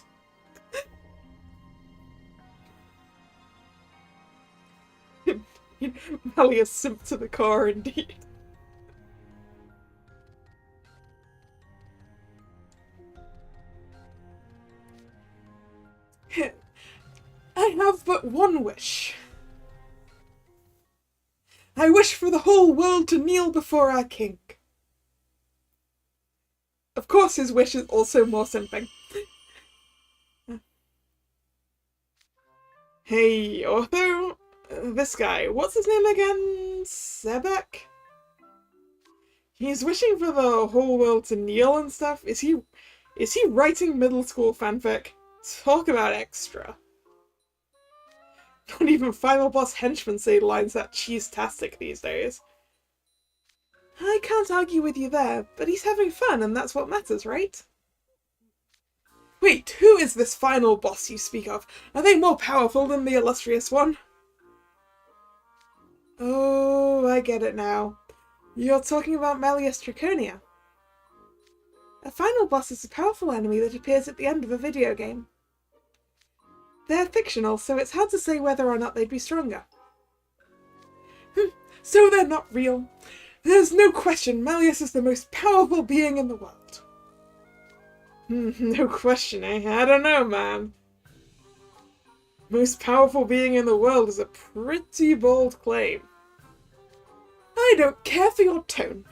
Malleus simp to the core, indeed. I have but one wish. I wish for the whole world to kneel before our king. Of course, his wish is also more simping. Hey, Ortho, this guy, what's his name again? Sebek? He's wishing for the whole world to kneel and stuff. Is he writing middle school fanfic? Talk about extra. Not even Final Boss henchmen say lines that cheese-tastic these days. I can't argue with you there, but he's having fun and that's what matters, right? Wait, who is this final boss you speak of? Are they more powerful than the illustrious one? Oh, I get it now. You're talking about Malleus Draconia. A final boss is a powerful enemy that appears at the end of a video game. They're fictional, so it's hard to say whether or not they'd be stronger. So they're not real. There's no question Malleus is the most powerful being in the world. No question, eh? I don't know, man. Most powerful being in the world is a pretty bold claim. I don't care for your tone.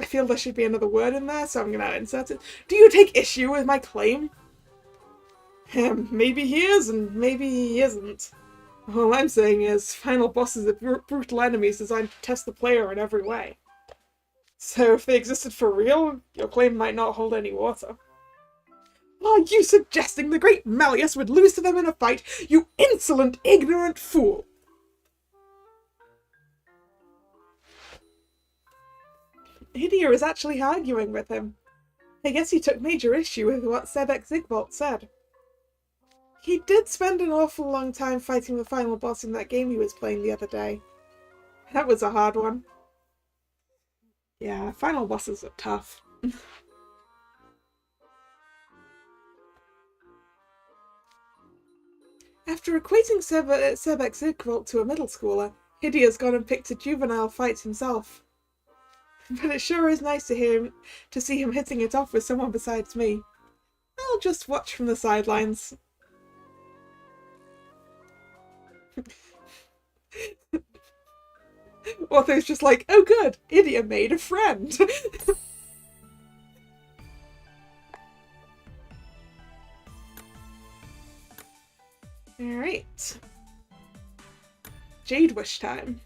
I feel there should be another word in there, so I'm gonna insert it. Do you take issue with my claim? Maybe he is, and maybe he isn't. All I'm saying is, final bosses are brutal enemies designed to test the player in every way. So if they existed for real, your claim might not hold any water. Are you suggesting the great Malleus would lose to them in a fight, you insolent, ignorant fool? Hydia is actually arguing with him. I guess he took major issue with what Sebek Zigbolt said. He did spend an awful long time fighting the final boss in that game he was playing the other day. That was a hard one. Yeah, final bosses are tough. After equating Sebek Zigbolt to a middle schooler, Hydia's gone and picked a juvenile fight himself. But it sure is nice to see him hitting it off with someone besides me. I'll just watch from the sidelines. Ortho's just like, oh good, Hydia made a friend. Alright. Jade Wish time.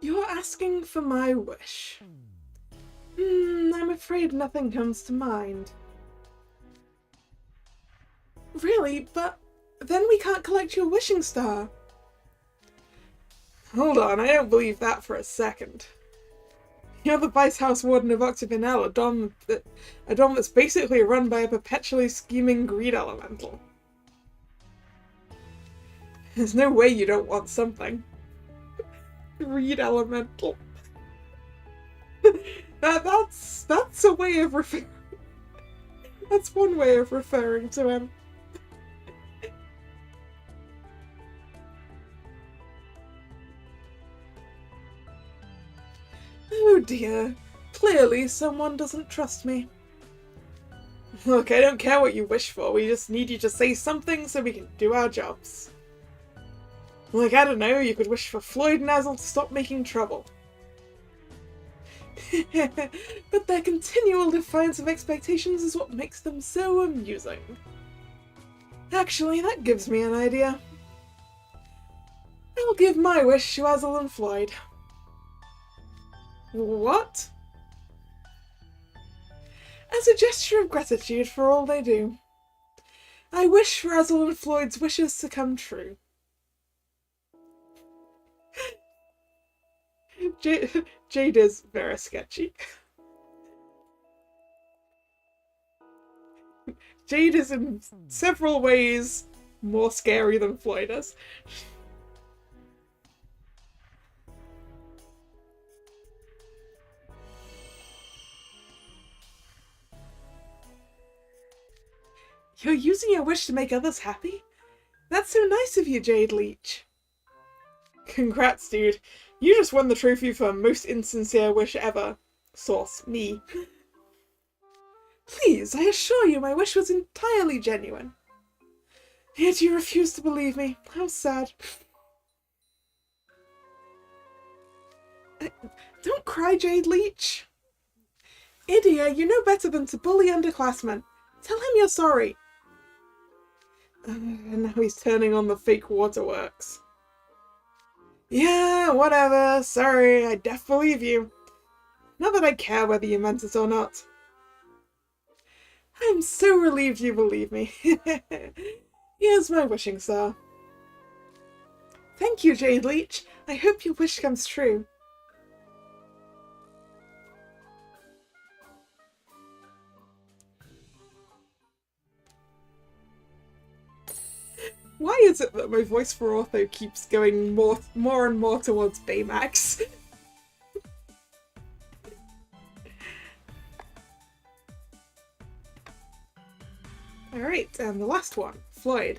You're asking for my wish. I'm afraid nothing comes to mind. Really? But then we can't collect your wishing star. Hold on, I don't believe that for a second. You're the Vice House Warden of Octagonal, a dom that's basically run by a perpetually scheming greed elemental. There's no way you don't want something. Greed elemental. That's a way of referring. That's one way of referring to him. Oh dear. Clearly someone doesn't trust me. Look, I don't care what you wish for, we just need you to say something so we can do our jobs. Like, I don't know, you could wish for Floyd and Azel to stop making trouble. But their continual defiance of expectations is what makes them so amusing. Actually, that gives me an idea. I'll give my wish to Azel and Floyd. What? As a gesture of gratitude for all they do, I wish for Azel and Floyd's wishes to come true. Jade is very sketchy. Jade is in several ways more scary than Floyd is. You're using your wish to make others happy? That's so nice of you, Jade Leech. Congrats, dude. You just won the trophy for most insincere wish ever. Source, me. Please, I assure you my wish was entirely genuine. Yet you refuse to believe me. How sad. Don't cry, Jade Leech. Idia, you know better than to bully underclassmen. Tell him you're sorry. And now he's turning on the fake waterworks. Yeah, whatever. Sorry, I def believe you. Not that I care whether you meant it or not. I'm so relieved you believe me. Here's my wishing star. Thank you, Jade Leech. I hope your wish comes true. Why is it that my voice for Ortho keeps going more and more towards Baymax? Alright, and the last one, Floyd.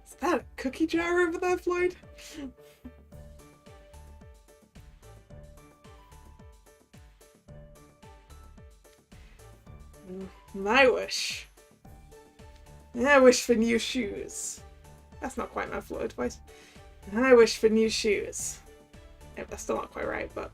Is that a cookie jar over there, Floyd? My wish. I wish for new shoes. That's not quite my Floyd voice. I wish for new shoes. Yeah, that's still not quite right, but...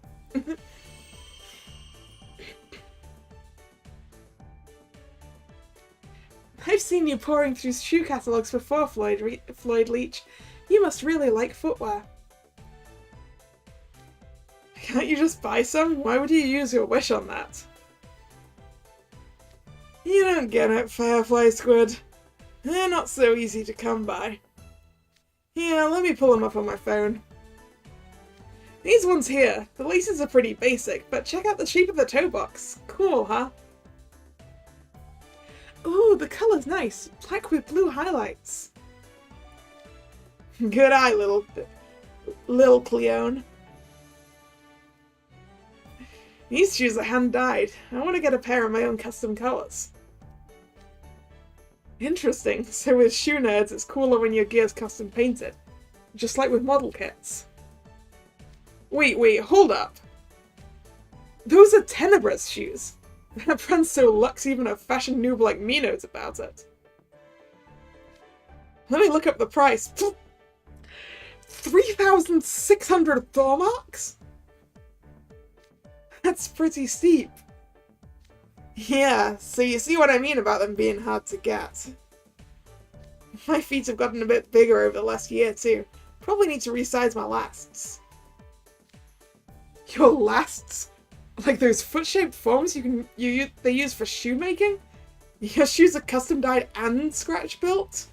I've seen you pouring through shoe catalogues before, Floyd Leech. You must really like footwear. Can't you just buy some? Why would you use your wish on that? You don't get it, Firefly Squid. They're not so easy to come by. Yeah, let me pull them up on my phone. These ones here, the laces are pretty basic, but check out the shape of the toe box. Cool, huh? Ooh, the color's nice. Black with blue highlights. Good eye, little Cleone. These shoes are hand-dyed. I want to get a pair of my own custom colors. Interesting. So with shoe nerds, it's cooler when your gear's custom painted. Just like with model kits. Wait, hold up. Those are Tenebra's shoes. That brand's so luxe even a fashion noob like me knows about it. Let me look up the price. 3,600 Thor marks? That's pretty steep. Yeah, so you see what I mean about them being hard to get. My feet have gotten a bit bigger over the last year too. Probably need to resize my lasts. Your lasts? Like those foot-shaped forms they use for shoemaking? Your shoes are custom dyed and scratch built?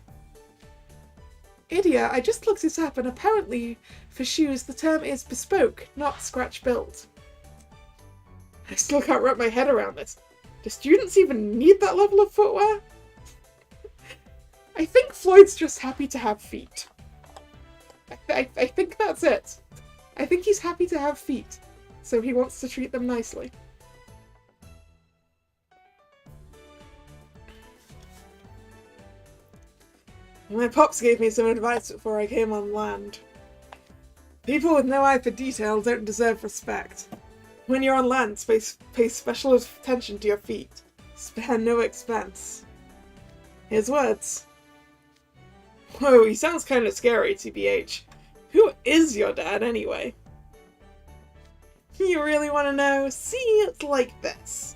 Idiot, I just looked it up and apparently for shoes the term is bespoke, not scratch-built. I still can't wrap my head around this. Do students even need that level of footwear? I think Floyd's just happy to have feet. I think that's it. I think he's happy to have feet, so he wants to treat them nicely. My pops gave me some advice before I came on land. People with no eye for detail don't deserve respect. When you're on land, pay special attention to your feet. Spare no expense. His words. Whoa, he sounds kind of scary, TBH. Who is your dad, anyway? You really want to know? See, it's like this.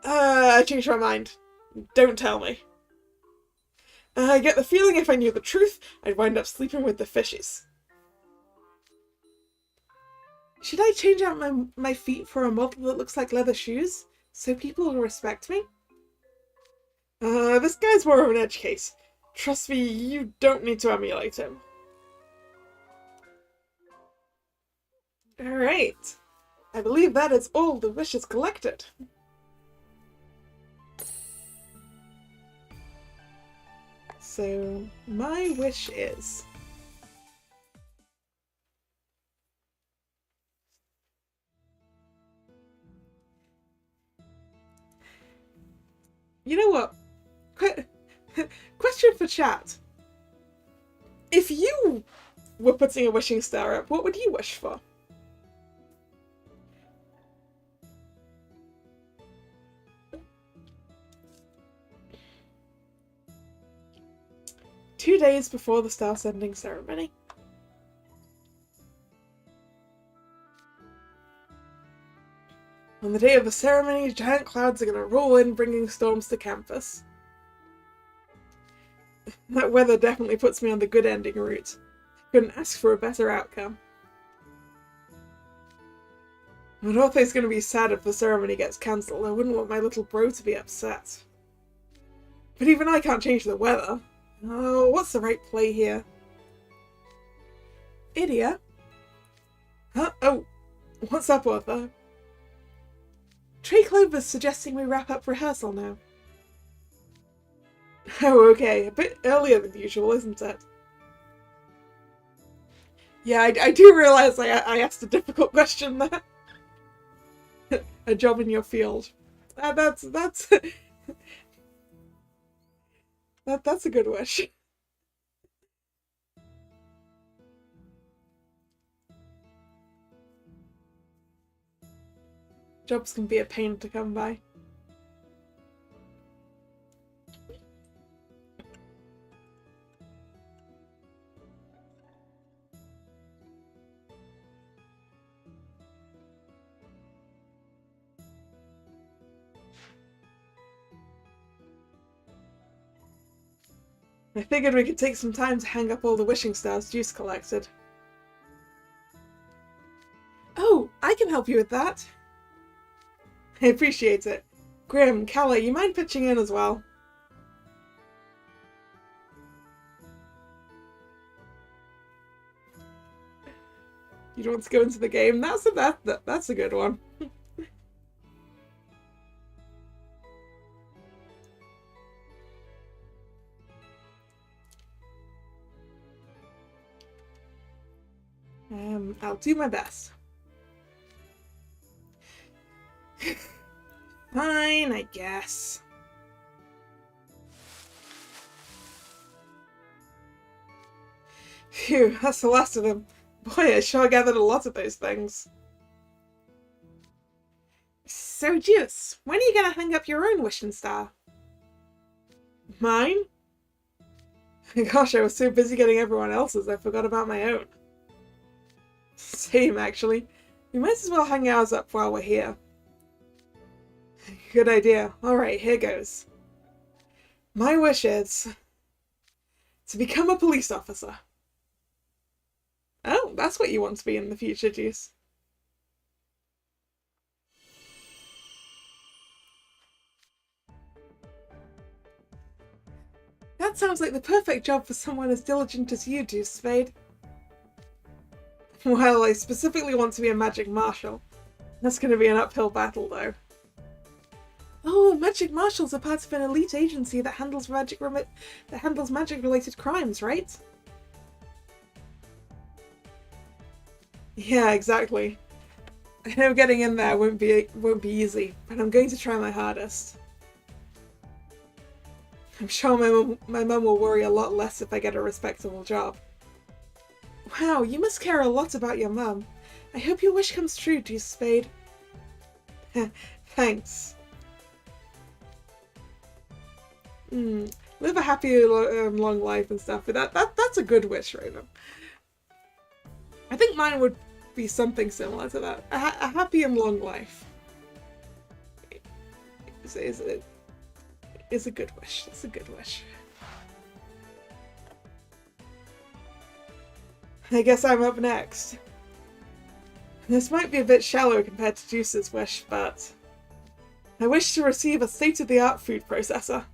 I changed my mind. Don't tell me. I get the feeling if I knew the truth, I'd wind up sleeping with the fishes. Should I change out my feet for a model that looks like leather shoes, so people will respect me? This guy's more of an edge case. Trust me, you don't need to emulate him. Alright. I believe that is all the wishes collected. So, my wish is... You know what? Question for chat. If you were putting a wishing star up, what would you wish for? Two days before the star-sending ceremony. On the day of the ceremony, giant clouds are going to roll in, bringing storms to campus. That weather definitely puts me on the good ending route. Couldn't ask for a better outcome. Rodolfo's going to be sad if the ceremony gets cancelled. I wouldn't want my little bro to be upset. But even I can't change the weather. Oh, what's the right play here? Idiot? Huh? Oh, what's up, Arthur? Trey Clover's suggesting we wrap up rehearsal now. Oh, okay. A bit earlier than usual, isn't it? Yeah, I do realise I asked a difficult question there. A job in your field. That's a good wish. Jobs can be a pain to come by. I figured we could take some time to hang up all the wishing stars Juice collected. Oh, I can help you with that. I appreciate it. Grim, Kalla, you mind pitching in as well? You don't want to go into the game? That's a good one. I'll do my best. Fine, I guess. Phew, that's the last of them. Boy, I sure gathered a lot of those things. So, Juice, when are you gonna hang up your own wishing star? Mine? Gosh, I was so busy getting everyone else's, I forgot about my own. Same, actually. We might as well hang ours up while we're here. Good idea. Alright, here goes. My wish is to become a police officer. Oh, that's what you want to be in the future, Juice. That sounds like the perfect job for someone as diligent as you do, Spade. Well, I specifically want to be a magic marshal. That's going to be an uphill battle, though. Oh, magic marshals are part of an elite agency that handles magic-related crimes, right? Yeah, exactly. I know getting in there won't be easy, but I'm going to try my hardest. I'm sure my mum will worry a lot less if I get a respectable job. Wow, you must care a lot about your mum. I hope your wish comes true, dear Spade. Thanks. Live a happy, long life and stuff. But that's a good wish, Raven. I think mine would be something similar to that. A happy and long life is a good wish. That's a good wish. I guess I'm up next. This might be a bit shallow compared to Juice's wish, but I wish to receive a state-of-the-art food processor.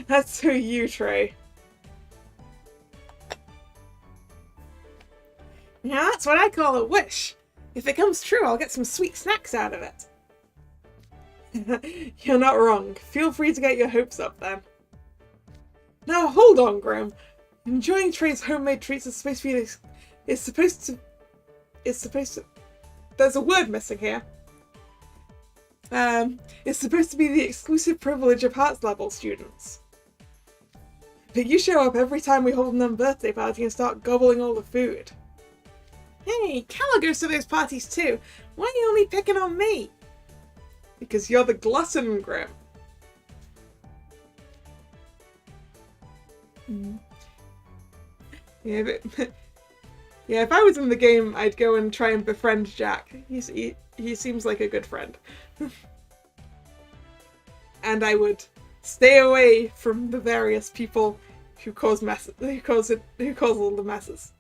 That's so you, Trey. Yeah, that's what I call a wish. If it comes true, I'll get some sweet snacks out of it. You're not wrong. Feel free to get your hopes up then. Now hold on, Graham. Enjoying Trey's homemade treats is supposed to there's a word missing here. It's supposed to be the exclusive privilege of Hearts level students. But you show up every time we hold an birthday party and start gobbling all the food. Hey, Kalla goes to those parties too. Why are you only picking on me? Because you're the glutton, Grim. Yeah, but yeah, if I was in the game, I'd go and try and befriend Jack. He seems like a good friend. And I would stay away from the various people who cause messes, who cause all the messes.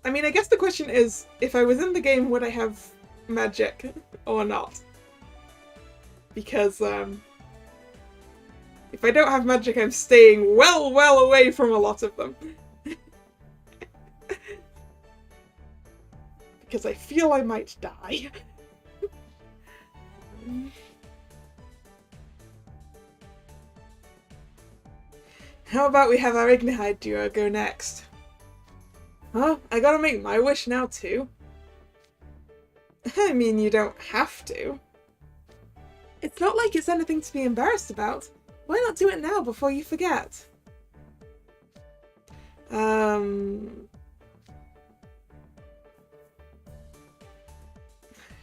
I mean, I guess the question is, if I was in the game, would I have magic or not? Because, if I don't have magic, I'm staying well away from a lot of them. Because I feel I might die. How about we have our Ignihide duo go next? Huh? I gotta make my wish now too? I mean, you don't have to. It's not like it's anything to be embarrassed about. Why not do it now before you forget? Do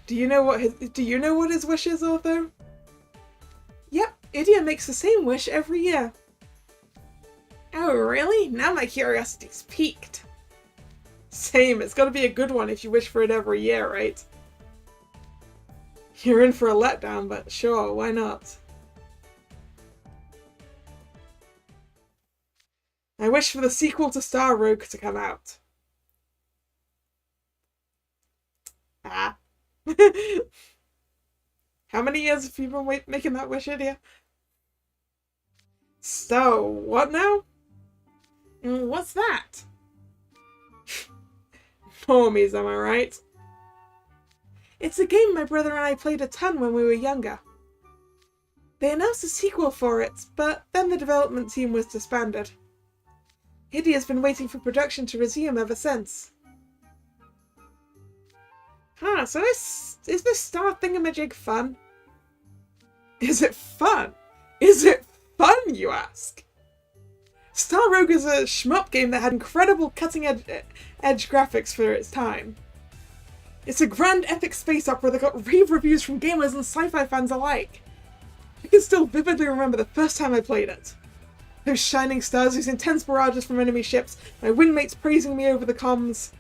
you know what his wishes are though? Yep, Idia makes the same wish every year. Oh really? Now my curiosity's piqued. Same, it's gotta be a good one if you wish for it every year, right? You're in for a letdown, but sure, why not? I wish for the sequel to Star Rogue to come out. Ah. How many years have you been making that wish, Idia? So, what now? What's that? Normies, am I right? It's a game my brother and I played a ton when we were younger. They announced a sequel for it, but then the development team was disbanded. Idia's been waiting for production to resume ever since. Huh, so is this Star Thingamajig fun? Is it fun? Is it fun, you ask? Star Rogue is a shmup game that had incredible cutting-edge graphics for its time. It's a grand epic space opera that got rave reviews from gamers and sci-fi fans alike. I can still vividly remember the first time I played it. Those shining stars, those intense barrages from enemy ships, my wingmates praising me over the comms.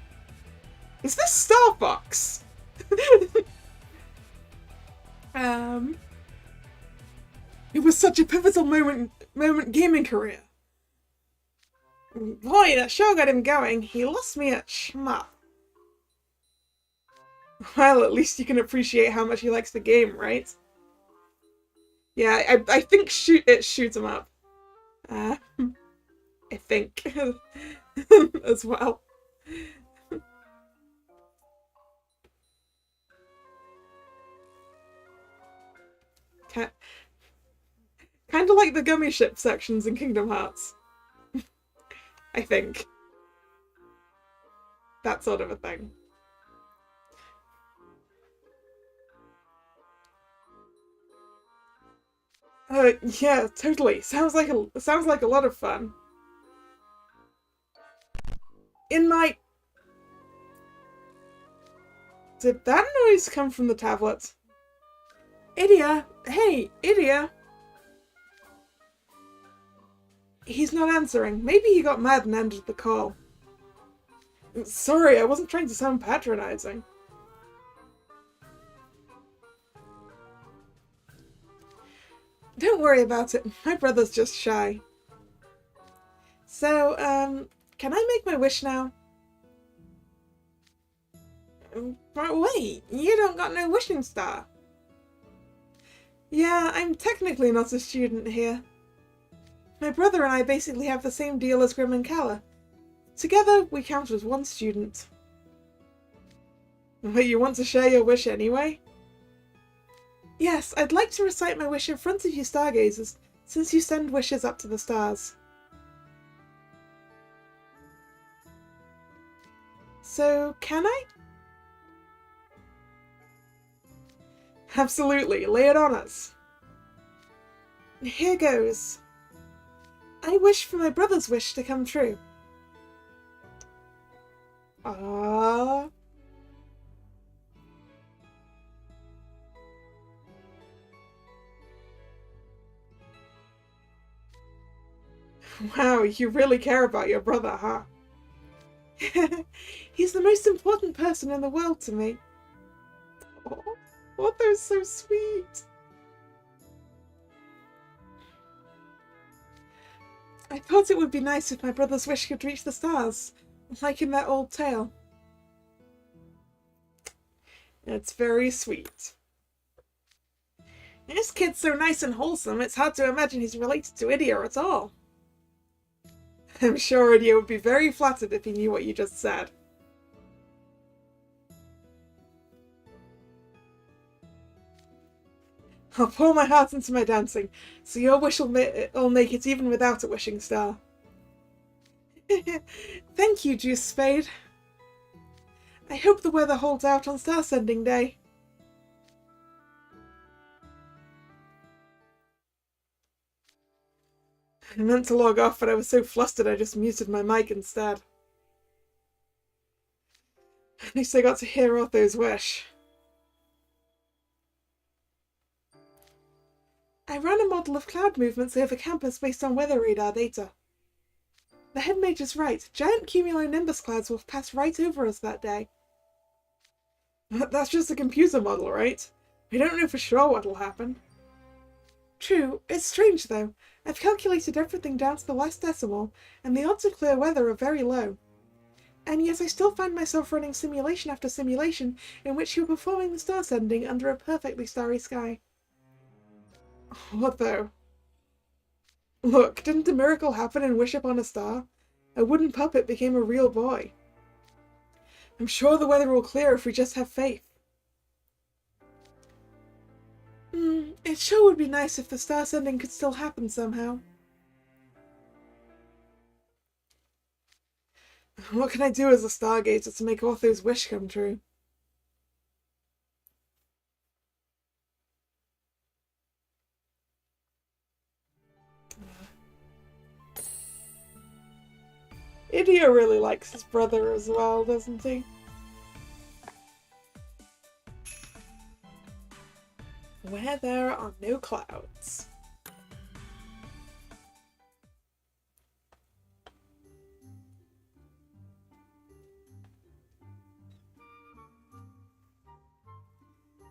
Is this Star Fox? It was such a pivotal moment moment gaming career. Boy, that sure got him going. He lost me at shmup. Well, at least you can appreciate how much he likes the game, right? Yeah, I think it shoots him up. I think. As well. Kind of like the gummy ship sections in Kingdom Hearts. I think. That sort of a thing. Yeah, totally. Sounds like a lot of fun. In my... Did that noise come from the tablet? Idia! Hey, Idia! He's not answering. Maybe he got mad and ended the call. Sorry, I wasn't trying to sound patronizing. Don't worry about it. My brother's just shy. So, can I make my wish now? But wait, you don't got no wishing star. Yeah, I'm technically not a student here. My brother and I basically have the same deal as Grim and Kalla. Together, we count as one student. But you want to share your wish anyway? Yes, I'd like to recite my wish in front of you stargazers, since you send wishes up to the stars. So, can I? Absolutely, lay it on us. Here goes. I wish for my brother's wish to come true. Ah. Wow, you really care about your brother, huh? He's the most important person in the world to me. Oh, they're so sweet. I thought it would be nice if my brother's wish could reach the stars, like in that old tale. It's very sweet. This kid's so nice and wholesome, it's hard to imagine he's related to Idia at all. I'm sure Idia would be very flattered if he knew what you just said. I'll pour my heart into my dancing, so your wish will make it even without a wishing star. Thank you, Juice Spade. I hope the weather holds out on Star Sending Day. I meant to log off, but I was so flustered I just muted my mic instead. At least I got to hear Otho's wish. I ran a model of cloud movements over campus based on weather radar data. The head mage is right. Giant cumulonimbus clouds will pass right over us that day. That's just a computer model, right? We don't know for sure what'll happen. True. It's strange, though. I've calculated everything down to the last decimal, and the odds of clear weather are very low. And yet I still find myself running simulation after simulation in which you're performing the star sending under a perfectly starry sky. What though? Look, didn't a miracle happen in Wish Upon a Star? A wooden puppet became a real boy. I'm sure the weather will clear if we just have faith. It sure would be nice if the star sending could still happen somehow. What can I do as a stargazer to make Otho's wish come true? Idia really likes his brother as well, doesn't he? Where there are no clouds.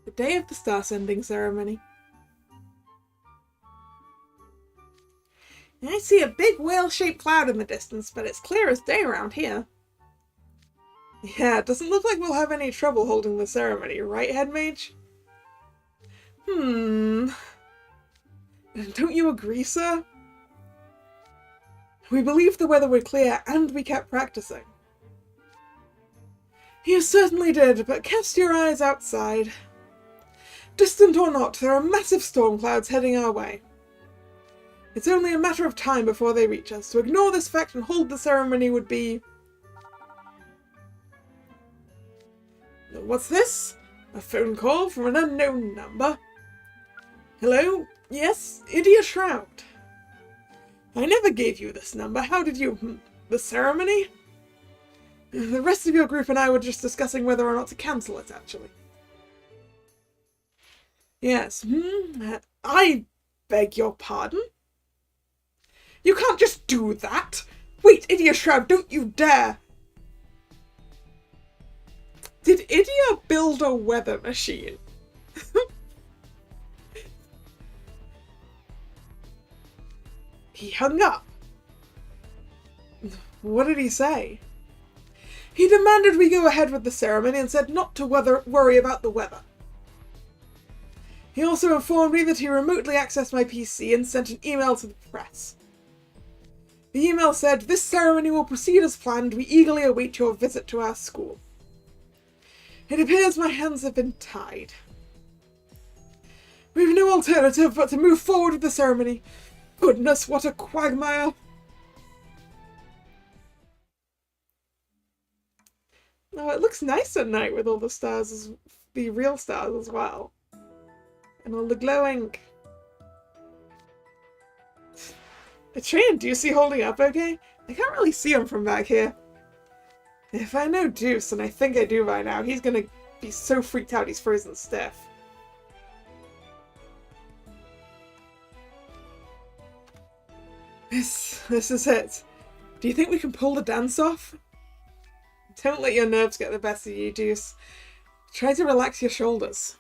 The day of the star sending ceremony. I see a big whale-shaped cloud in the distance, but it's clear as day around here. Yeah, it doesn't look like we'll have any trouble holding the ceremony, right, Head Mage? Don't you agree, sir? We believed the weather would clear, and we kept practicing. You certainly did, but cast your eyes outside. Distant or not, there are massive storm clouds heading our way. It's only a matter of time before they reach us. To ignore this fact and hold the ceremony would be... What's this? A phone call from an unknown number. Hello? Yes, Idia Shroud. I never gave you this number. How did you... The ceremony? The rest of your group and I were just discussing whether or not to cancel it, actually. Yes, I beg your pardon? You can't just do that! Wait, Idia Shroud, don't you dare! Did Idia build a weather machine? He hung up. What did he say? He demanded we go ahead with the ceremony and said not to worry about the weather. He also informed me that he remotely accessed my PC and sent an email to the press. The email said, "This ceremony will proceed as planned. We eagerly await your visit to our school." It appears my hands have been tied. We've no alternative but to move forward with the ceremony. Goodness, what a quagmire! Oh, it looks nice at night with all the stars, the real stars as well. And all the glowing. The train, do you see holding up okay? I can't really see him from back here. If I know Deuce, and I think I do by now, he's gonna be so freaked out he's frozen stiff. This is it. Do you think we can pull the dance off? Don't let your nerves get the best of you, Deuce. Try to relax your shoulders.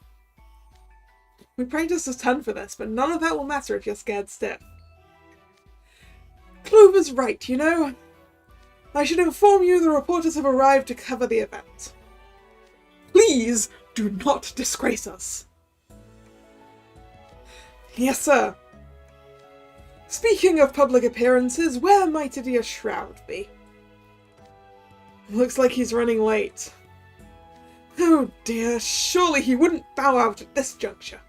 We practiced a ton for this, but none of that will matter if you're scared stiff. Clover's right, you know. I should inform you the reporters have arrived to cover the event. Please do not disgrace us. Yes, sir. Speaking of public appearances, where might Idia Shroud be? Looks like he's running late. Oh dear, surely he wouldn't bow out at this juncture.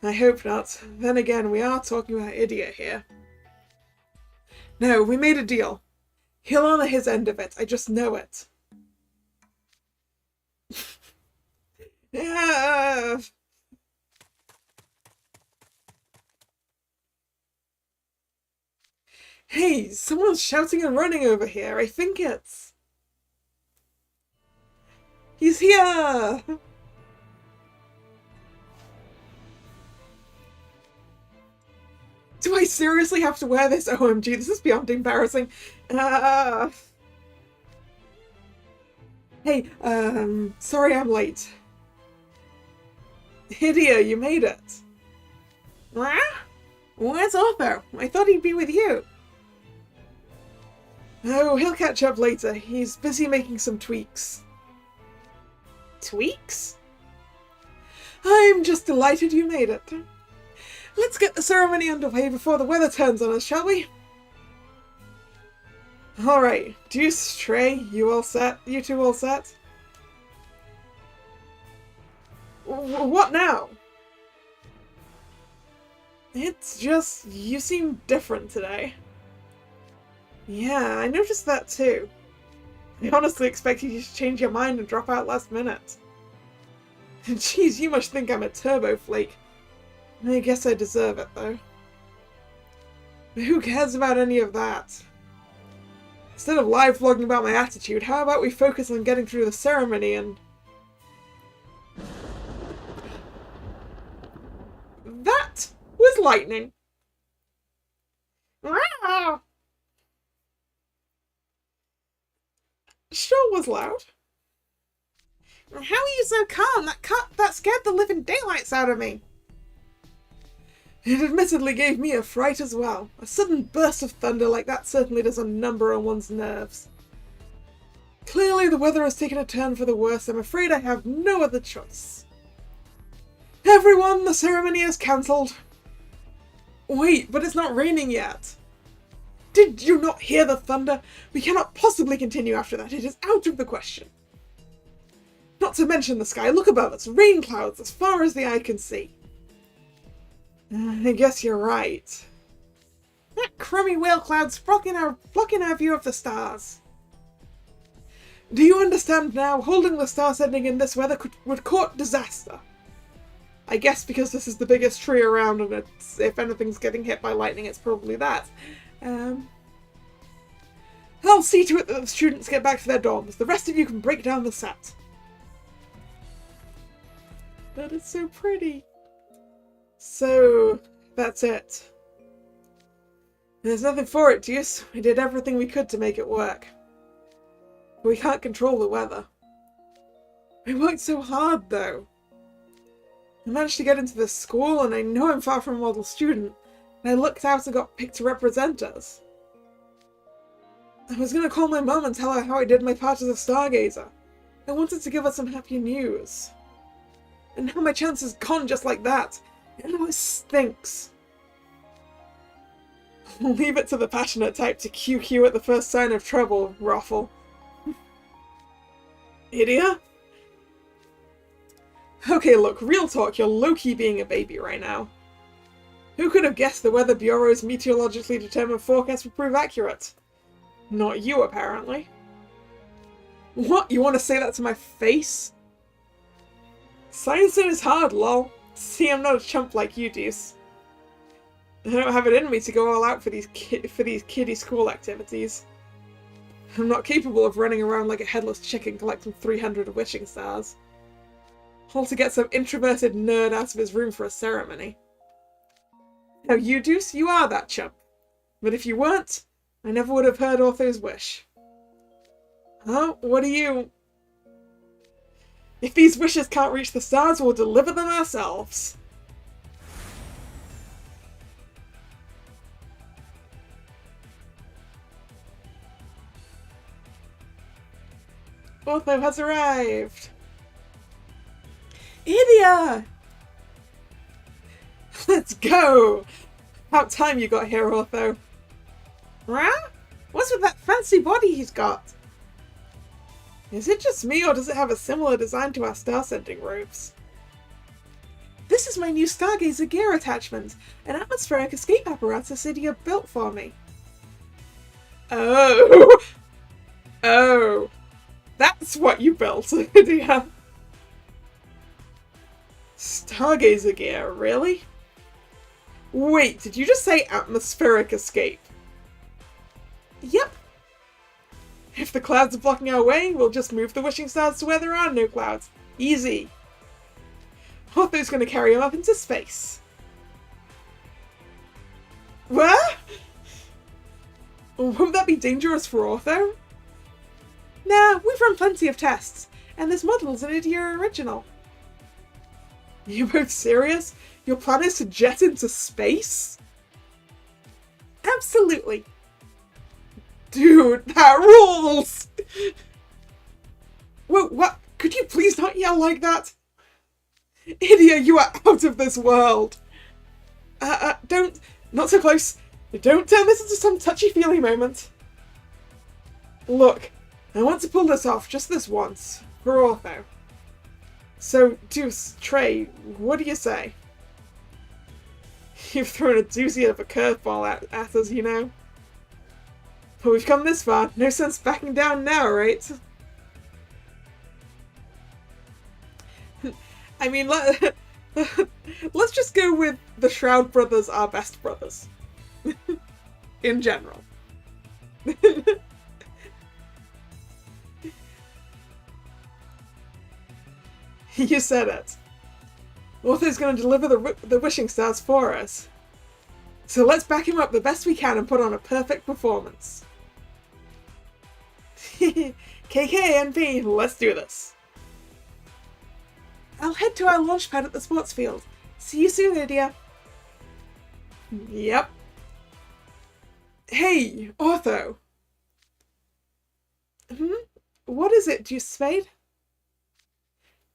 I hope not. Then again, we are talking about Idia here. No, we made a deal. He'll honor his end of it, I just know it. Yeah. Hey, someone's shouting and running over here. I think it's... He's here! Do I seriously have to wear this? OMG, this is beyond embarrassing. Hey, sorry I'm late. Idia, you made it. What? Where's Oppo? I thought he'd be with you. Oh, he'll catch up later. He's busy making some tweaks. Tweaks? I'm just delighted you made it. Let's get the ceremony underway before the weather turns on us, shall we? Alright, Deuce, Trey, you all set? You two all set? What now? It's just, you seem different today. Yeah, I noticed that too. I honestly expected you to change your mind and drop out last minute. Jeez, you must think I'm a turbo flake. I guess I deserve it, though. But who cares about any of that? Instead of live vlogging about my attitude, how about we focus on getting through the ceremony and... That was lightning! Sure was loud. How are you so calm? That scared the living daylights out of me. It admittedly gave me a fright as well. A sudden burst of thunder like that certainly does a number on one's nerves. Clearly the weather has taken a turn for the worse. I'm afraid I have no other choice. Everyone, the ceremony is cancelled. Wait, but it's not raining yet. Did you not hear the thunder? We cannot possibly continue after that. It is out of the question. Not to mention the sky. Look above us. Rain clouds as far as the eye can see. I guess you're right. That crummy whale cloud's blocking our view of the stars. Do you understand now? Holding the star sending in this weather would court disaster. I guess because this is the biggest tree around and if anything's getting hit by lightning, it's probably that. I'll see to it that the students get back to their dorms. The rest of you can break down the set. That is so pretty. So, that's it. There's nothing for it, Deuce. We did everything we could to make it work. But we can't control the weather. We worked so hard, though. I managed to get into this school, and I know I'm far from a model student, and I looked out and got picked to represent us. I was going to call my mum and tell her how I did my part as a stargazer. I wanted to give her some happy news. And now my chance is gone just like that. It always stinks. We'll leave it to the passionate type to QQ at the first sign of trouble, Raffle. Idiot? Okay, look, real talk, you're low-key being a baby right now. Who could have guessed the Weather Bureau's meteorologically determined forecast would prove accurate? Not you, apparently. What? You want to say that to my face? Science is hard, lol. See, I'm not a chump like you, Deuce. I don't have it in me to go all out for these kiddie school activities. I'm not capable of running around like a headless chicken collecting 300 wishing stars. All to get some introverted nerd out of his room for a ceremony. Now you, Deuce, you are that chump. But if you weren't, I never would have heard Ortho's wish. Huh? What are you... If these wishes can't reach the stars, we'll deliver them ourselves. Ortho has arrived. Idia! Let's go! About time you got here, Ortho. Huh? What's with that fancy body he's got? Is it just me, or does it have a similar design to our star-sending robes? This is my new Stargazer gear attachment, an atmospheric escape apparatus Idia built for me. Oh! Oh! That's what you built, Idia! Stargazer gear, really? Wait, did you just say atmospheric escape? Yep. If the clouds are blocking our way, we'll just move the wishing stars to where there are no clouds. Easy. Ortho's going to carry him up into space. Where? Won't that be dangerous for Ortho? Nah, we've run plenty of tests, and this model's an Idia original. You both serious? Your plan is to jet into space? Absolutely. Dude, that rules! Whoa, what? Could you please not yell like that? Idia, you are out of this world! Don't... Not so close. Don't turn this into some touchy-feely moment. Look, I want to pull this off just this once, for Ortho. So, Deuce, Trey, what do you say? You've thrown a doozy of a curveball at us, you know. But we've come this far, no sense backing down now, right? I mean, let's just go with the Shroud brothers are best brothers. In general. You said it. Ortho's going to deliver the wishing stars for us. So let's back him up the best we can and put on a perfect performance. KKNP, let's do this. I'll head to our launch pad at the sports field. See you soon, Idia. Yep. Hey, Ortho. What is it, you Spade?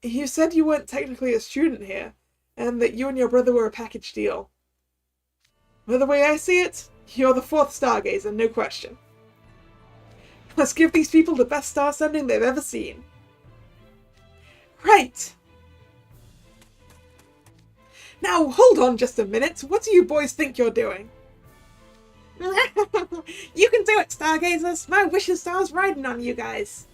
You said you weren't technically a student here, and that you and your brother were a package deal. Well, the way I see it, you're the fourth stargazer, no question. Let's give these people the best star sending they've ever seen. Right! Now, hold on just a minute. What do you boys think you're doing? You can do it, stargazers! My wishing star's riding on you guys!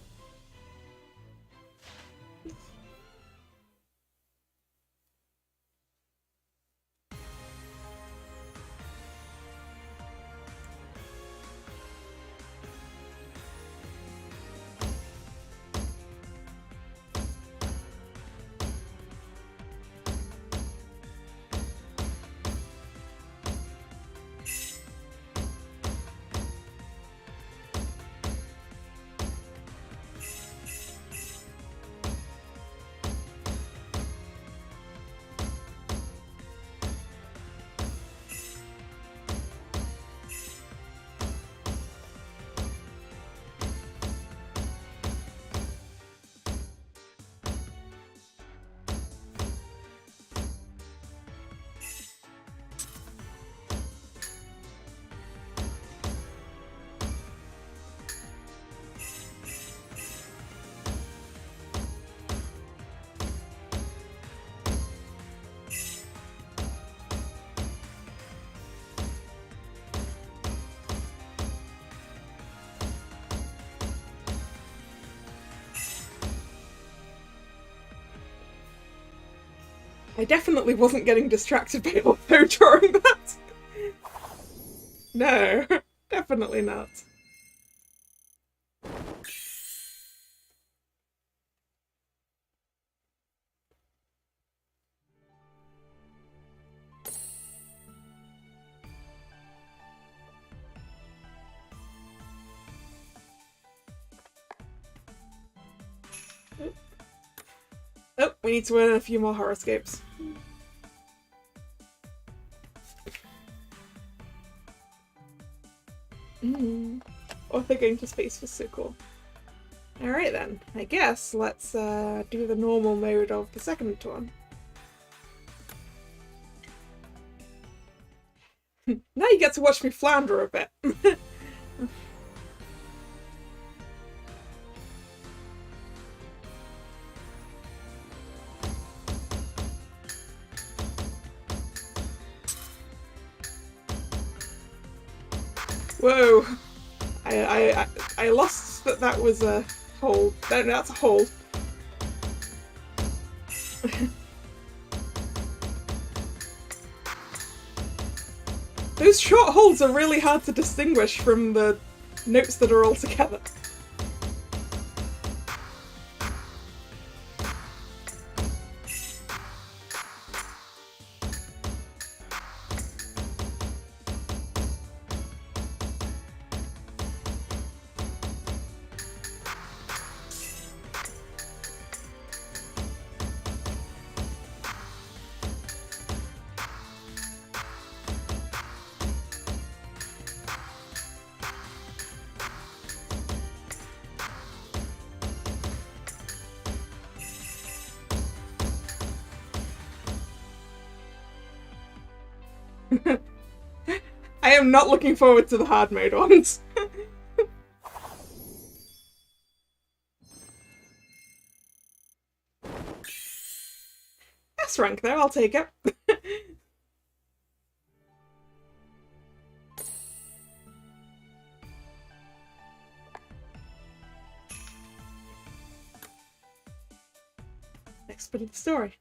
I definitely wasn't getting distracted by Ortho during that. No, definitely not. Oh, we need to earn a few more horoscopes. Ortho going to space was so cool. Alright then, I guess let's do the normal mode of the second one. Now you get to watch me flounder a bit. Whoa! I lost that was a hold. No, that's a hold. Those short holds are really hard to distinguish from the notes that are all together. I am not looking forward to the hard mode ones. S rank though, I'll take it. Next bit of the story.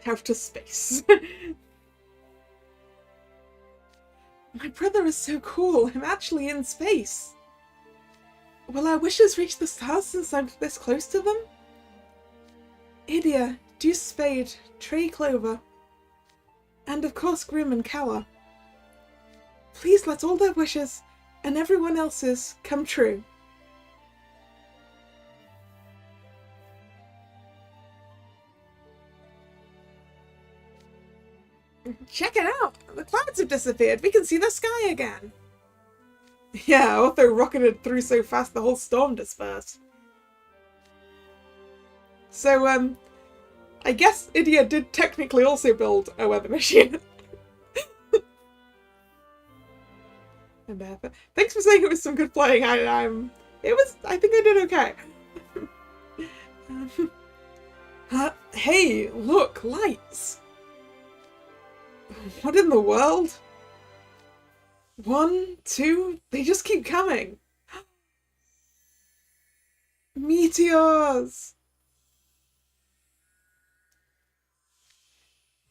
Outer space. My brother is so cool. I'm actually in space. Will our wishes reach the stars since I'm this close to them? Idia, Deuce Spade, Trey Clover, and of course Grim and Kalla. Please let all their wishes, and everyone else's, come true. Check it out! The clouds have disappeared. We can see the sky again. Yeah, Otho rocketed through so fast the whole storm dispersed. So, I guess Idia did technically also build a weather machine. Thanks for saying it was some good playing. I think I did okay. Hey, look, lights. What in the world? 1, 2, they just keep coming. Meteors.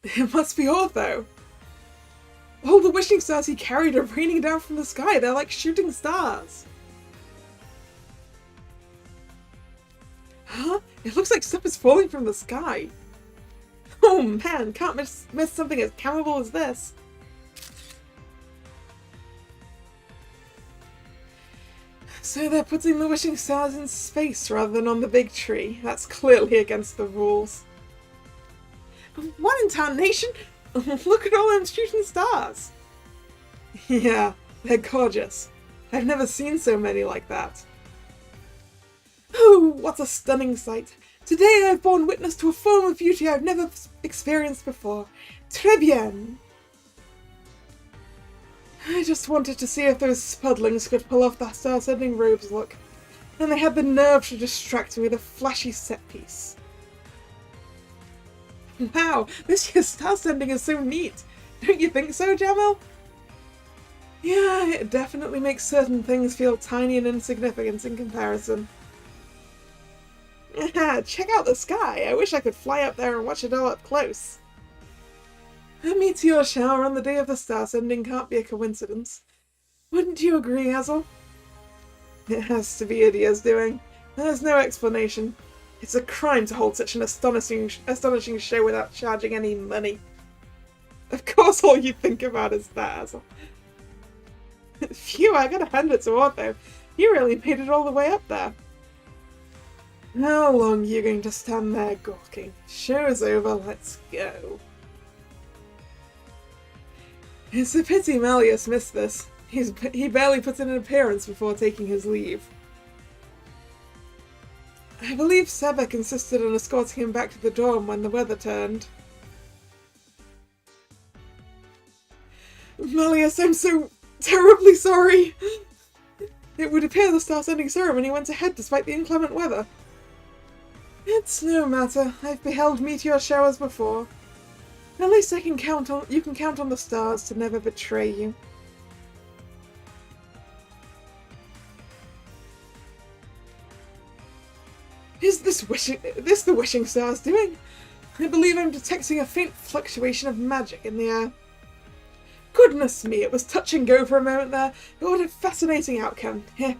It must be Ortho. All the wishing stars he carried are raining down from the sky. They're like shooting stars. Huh? It looks like stuff is falling from the sky. Oh man, can't miss something as chemical as this. So they're putting the wishing stars in space rather than on the big tree. That's clearly against the rules. What in tarnation? Look at all them shooting stars! Yeah, they're gorgeous. I've never seen so many like that. Oh, what a stunning sight! Today I've borne witness to a form of beauty I've never experienced before. Très bien! I just wanted to see if those spudlings could pull off the star-sending robes look, and they had the nerve to distract me with a flashy set piece. Wow, this year's star sending is so neat. Don't you think so, Jamil? Yeah, it definitely makes certain things feel tiny and insignificant in comparison. Check out the sky. I wish I could fly up there and watch it all up close. A meteor shower on the day of the star sending can't be a coincidence. Wouldn't you agree, Hazel? It has to be Idia's doing. There's no explanation. It's a crime to hold such an astonishing show without charging any money. Of course all you think about is that. Phew, I gotta hand it to Ortho. You really made it all the way up there. How long are you going to stand there gawking? Show's over, let's go. It's a pity Malleus missed this. He barely put in an appearance before taking his leave. I believe Sebek insisted on escorting him back to the dorm when the weather turned. Malleus, I'm so terribly sorry! It would appear the star-sending ceremony went ahead despite the inclement weather. It's no matter. I've beheld meteor showers before. At least you can count on the stars to never betray you. Is this the wishing stars doing? I believe I'm detecting a faint fluctuation of magic in the air. Goodness me, it was touch and go for a moment there, but what a fascinating outcome. Heh.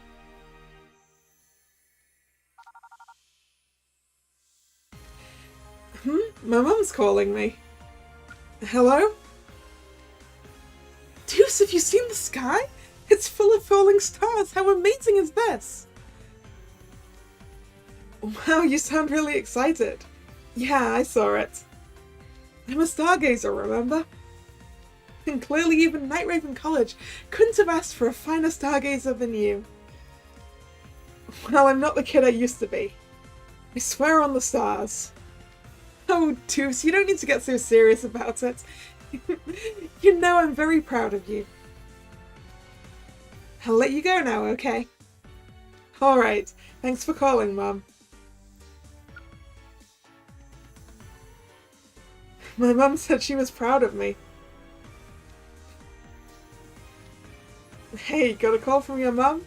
My mum's calling me. Hello? Deuce, have you seen the sky? It's full of falling stars. How amazing is this? Wow, you sound really excited. Yeah, I saw it. I'm a stargazer, remember? And clearly even Night Raven College couldn't have asked for a finer stargazer than you. Well, I'm not the kid I used to be. I swear on the stars. Oh, Deuce, you don't need to get so serious about it. You know I'm very proud of you. I'll let you go now, okay? Alright, thanks for calling, Mum. My mum said she was proud of me. Hey, got a call from your mum?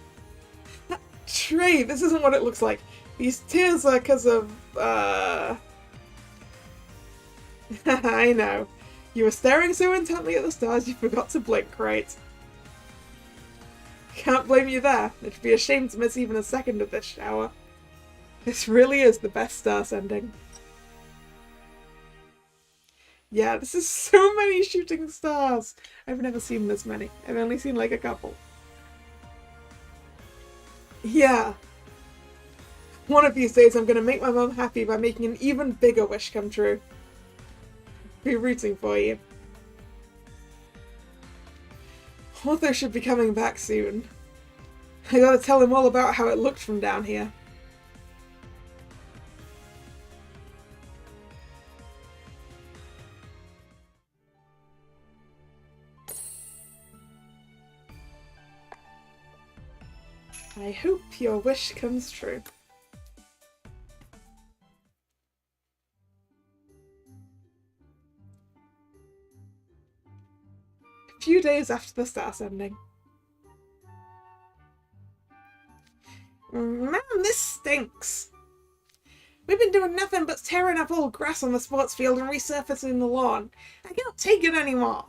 Trey, this isn't what it looks like. These tears are because of, I know. You were staring so intently at the stars you forgot to blink, right? Can't blame you there. It'd be a shame to miss even a second of this shower. This really is the best star sending. Yeah, this is so many shooting stars. I've never seen this many. I've only seen like a couple. Yeah. One of these days I'm gonna make my mum happy by making an even bigger wish come true. Be rooting for you. Otho should be coming back soon. I gotta tell him all about how it looked from down here. I hope your wish comes true. A few days after the star sending. Man, this stinks. We've been doing nothing but tearing up old grass on the sports field and resurfacing the lawn. I can't take it anymore.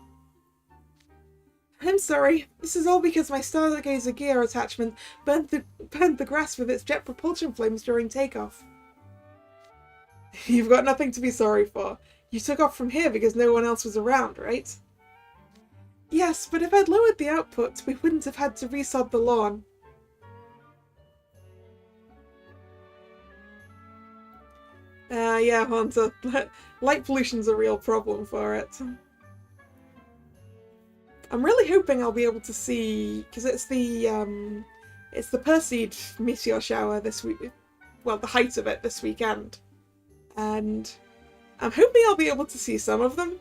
I'm sorry. This is all because my stargazer gear attachment burned the grass with its jet propulsion flames during takeoff. You've got nothing to be sorry for. You took off from here because no one else was around, right? Yes, but if I'd lowered the output, we wouldn't have had to resod the lawn. Yeah, Hunter. Light pollution's a real problem for it. I'm really hoping I'll be able to see, because it's the Perseid meteor shower this week. Well, the height of it this weekend, and I'm hoping I'll be able to see some of them.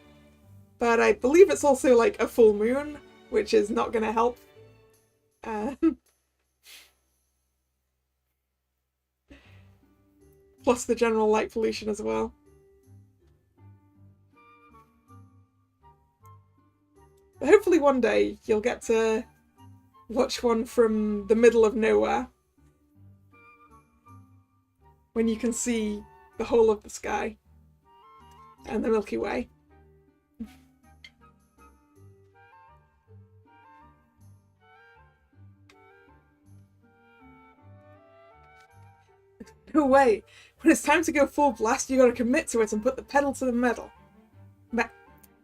But I believe it's also like a full moon, which is not going to help. Plus the general light pollution as well. But hopefully one day you'll get to watch one from the middle of nowhere, when you can see the whole of the sky and the Milky Way. No way! When it's time to go full blast, you gotta commit to it and put the pedal to the metal.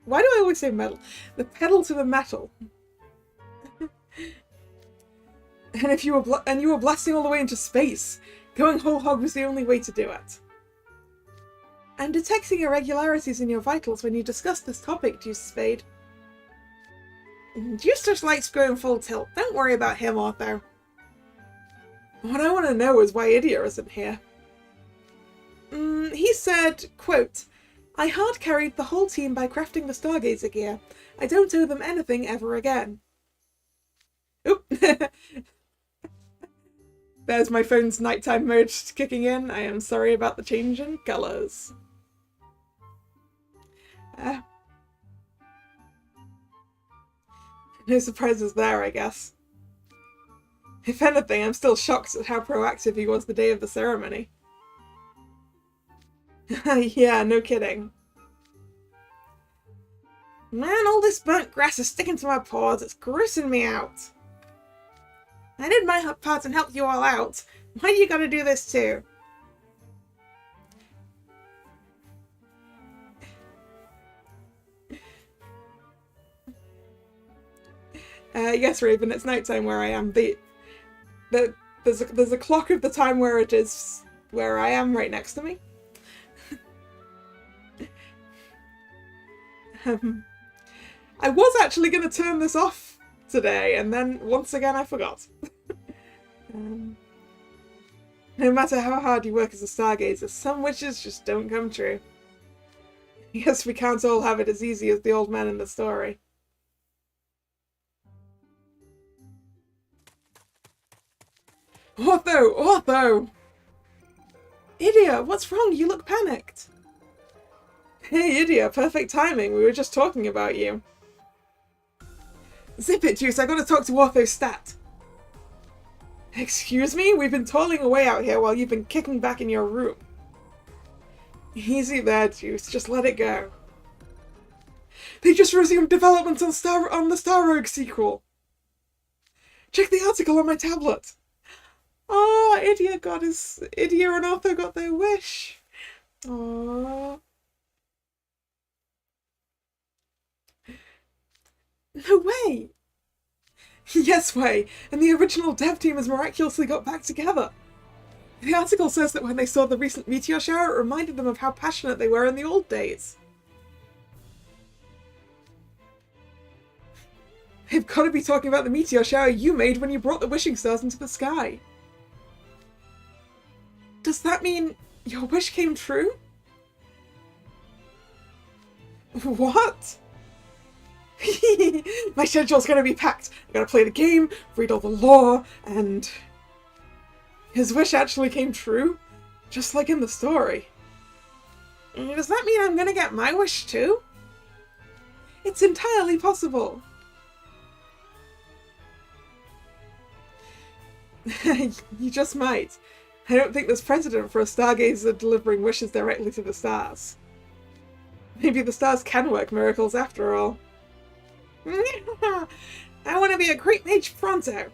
Why do I always say metal? The pedal to the metal. And you were blasting all the way into space. Going whole hog was the only way to do it. I'm detecting irregularities in your vitals when you discuss this topic, Deuce Spade. Deuce just likes going full tilt. Don't worry about him, Arthur. What I want to know is why Idia isn't here. He said, quote, I hard-carried the whole team by crafting the Stargazer gear. I don't owe them anything ever again. Oop! There's my phone's nighttime mode kicking in. I am sorry about the change in colours. No surprises there, I guess. If anything, I'm still shocked at how proactive he was the day of the ceremony. Yeah, no kidding. Man, all this burnt grass is sticking to my paws. It's grossing me out. I did my part and helped you all out. Why you gotta do this too? Yes, Raven, it's nighttime where I am. There's a clock of the time where it is where I am right next to me. I was actually going to turn this off today, and then once again I forgot. No matter how hard you work as a stargazer, some wishes just don't come true. I guess we can't all have it as easy as the old man in the story. Ortho! Ortho! Idia, what's wrong? You look panicked. Hey, Idia, perfect timing. We were just talking about you. Zip it, Juice. I gotta talk to Ortho Stat. Excuse me? We've been toiling away out here while you've been kicking back in your room. Easy there, Juice. Just let it go. They just resumed development on the Star Rogue sequel. Check the article on my tablet. Ah, Idia and Ortho got their wish. Aww. No way! Yes way, and the original dev team has miraculously got back together. The article says that when they saw the recent meteor shower, it reminded them of how passionate they were in the old days. I've got to be talking about the meteor shower you made when you brought the wishing stars into the sky. Does that mean your wish came true? What? My schedule's gonna be packed. I gotta play the game, read all the lore, and... His wish actually came true? Just like in the story. Does that mean I'm gonna get my wish too? It's entirely possible. You just might. I don't think there's precedent for a stargazer delivering wishes directly to the stars. Maybe the stars can work miracles after all. I want to be a great mage pronto.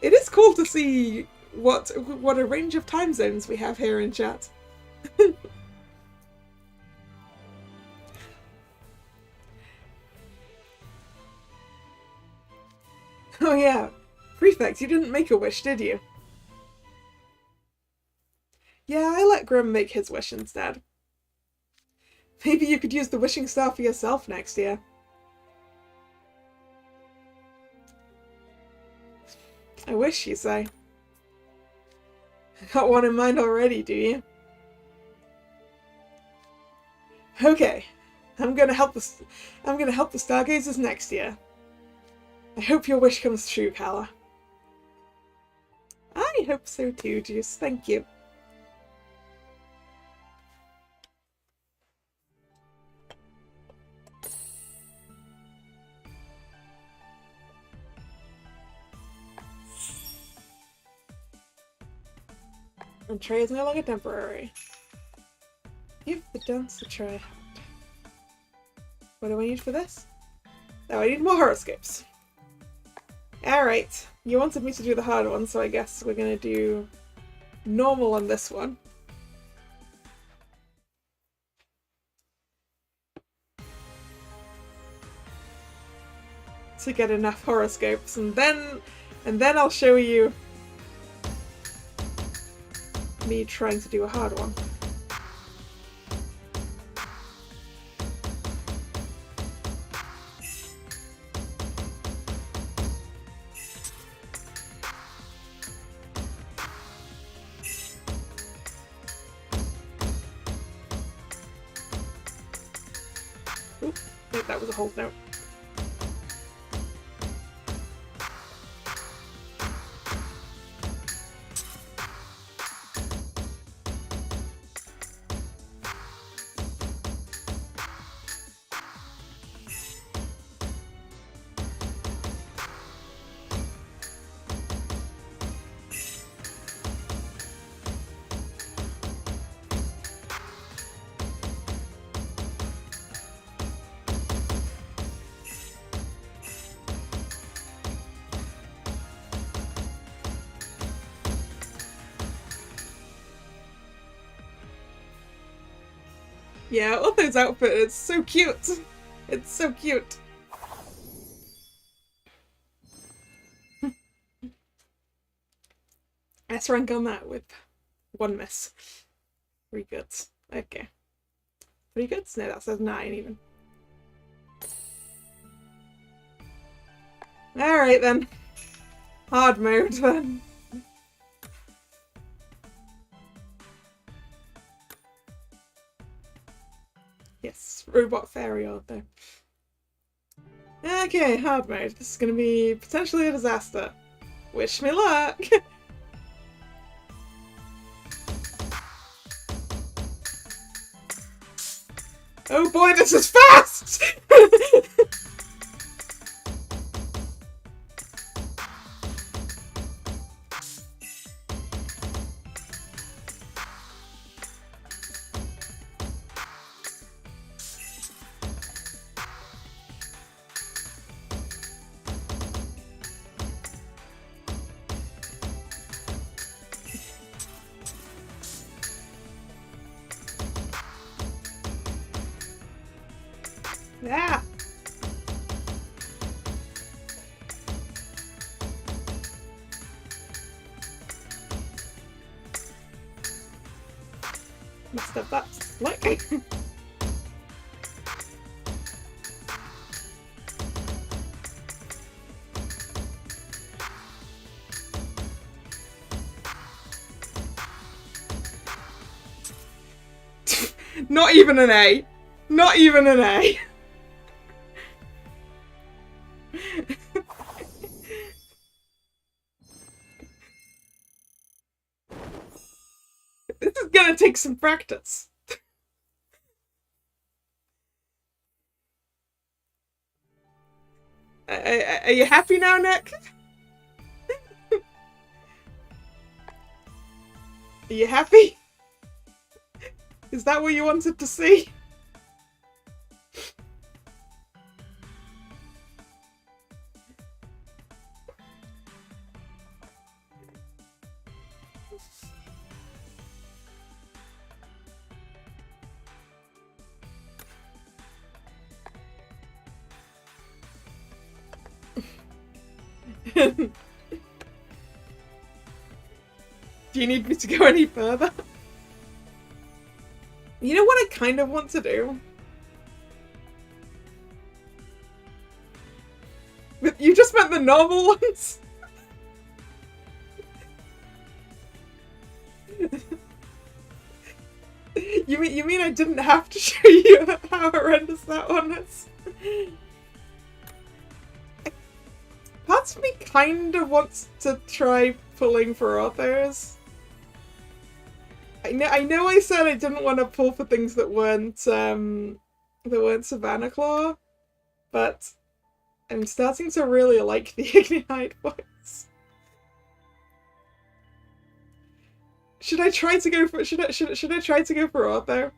It is cool to see what a range of time zones we have here in chat. Oh yeah, Prefect, you didn't make a wish, did you? Yeah, I let Grim make his wish instead. Maybe you could use the wishing star for yourself next year. I wish, you say. Got one in mind already, do you? Okay, I'm gonna help the stargazers next year. I hope your wish comes true, Kalla. I hope so too, Juice. Thank you. And tray is no longer temporary. Give the dance a try. What do I need for this? Oh, I need more horoscopes. Alright, you wanted me to do the hard one, so I guess we're gonna do normal on this one. To get enough horoscopes, and then I'll show you me trying to do a hard one. Oop, nope, that was a hold note. Yeah, Otho's outfit is so cute. It's so cute. S rank on that with 1 miss. 3 goods. Okay. 3 goods? No, that says 9 even. Alright then. Hard mode then. Yes, robot fairy author. Okay, hard mode. This is gonna be potentially a disaster. Wish me luck! Oh boy, this is fast! Yeah. Messed up that slightly. Not even an A. Not even an A. This is gonna take some practice. Are you happy now, Nick? Are you happy? Is that what you wanted to see? Do you need me to go any further? You know what I kind of want to do? But you just meant the normal ones? You mean I didn't have to show you how horrendous that one is? Parts of me kind of wants to try pulling for authors. I know I said I didn't want to pull for things that weren't Savannah Claw, but I'm starting to really like the Ignite voice. Should I try to go for should I try to go for author?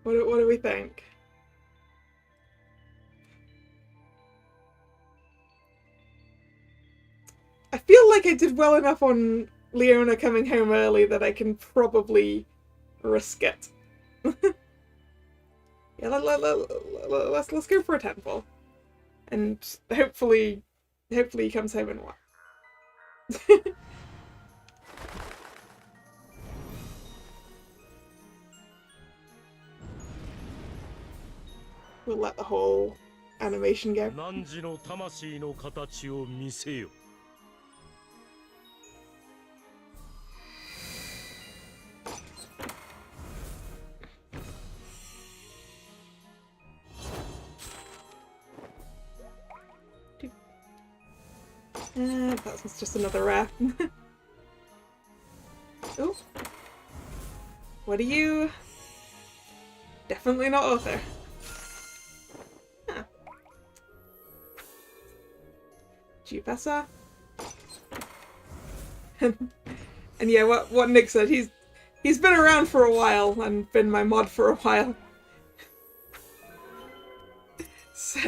What do we think? I feel like I did well enough on Leona coming home early that I can probably risk it. Yeah, let's go for a temple, and hopefully he comes home and what. We'll let the whole animation go. That's just another rare. Oh. What are you? Definitely not author. Huh. Jupessa. And yeah, what Nick said, he's been around for a while and been my mod for a while. So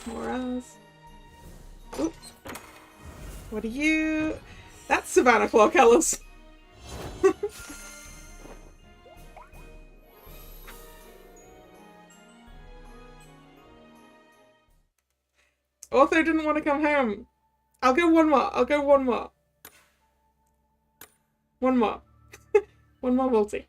more else. Oop. What are you? That's Savannah Claw Callus. Author didn't want to come home. I'll go one more. I'll go one more. One more. One more multi.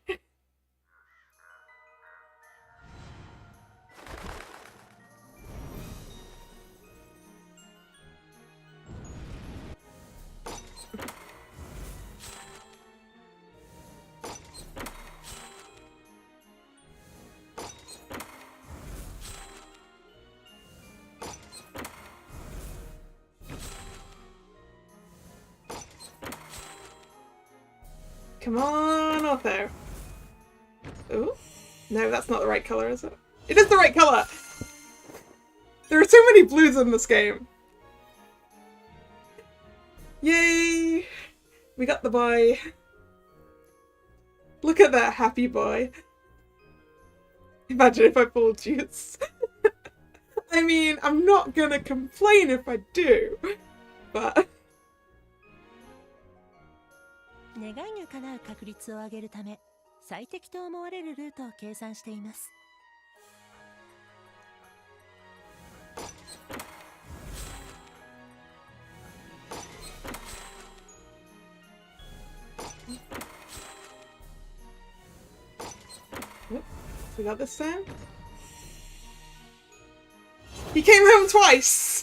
Come on, author. Ooh. No, that's not the right color, is it? It is the right color! There are so many blues in this game. Yay! We got the boy. Look at that happy boy. Imagine if I pulled juice. I mean, I'm not gonna complain if I do, but... 願いが叶う確率を上げるため、最適と思われるルートを計算しています。We got this time. He came home twice!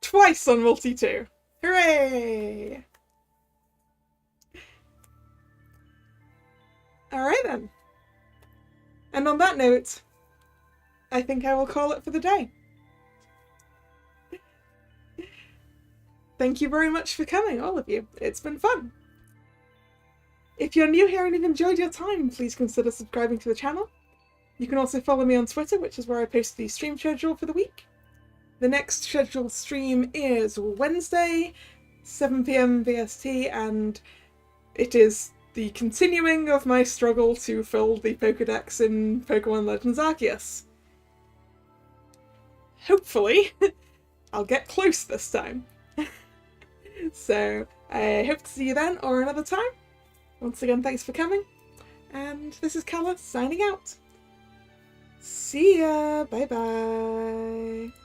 Twice on multi-2. Hooray! Alright then. And on that note, I think I will call it for the day. Thank you very much for coming, all of you. It's been fun. If you're new here and you've enjoyed your time, please consider subscribing to the channel. You can also follow me on Twitter, which is where I post the stream schedule for the week. The next scheduled stream is Wednesday, 7 PM BST, and it is the continuing of my struggle to fill the Pokédex in Pokemon Legends Arceus. Hopefully, I'll get close this time. So, I hope to see you then or another time. Once again, thanks for coming, and this is Kalla signing out. See ya! Bye bye!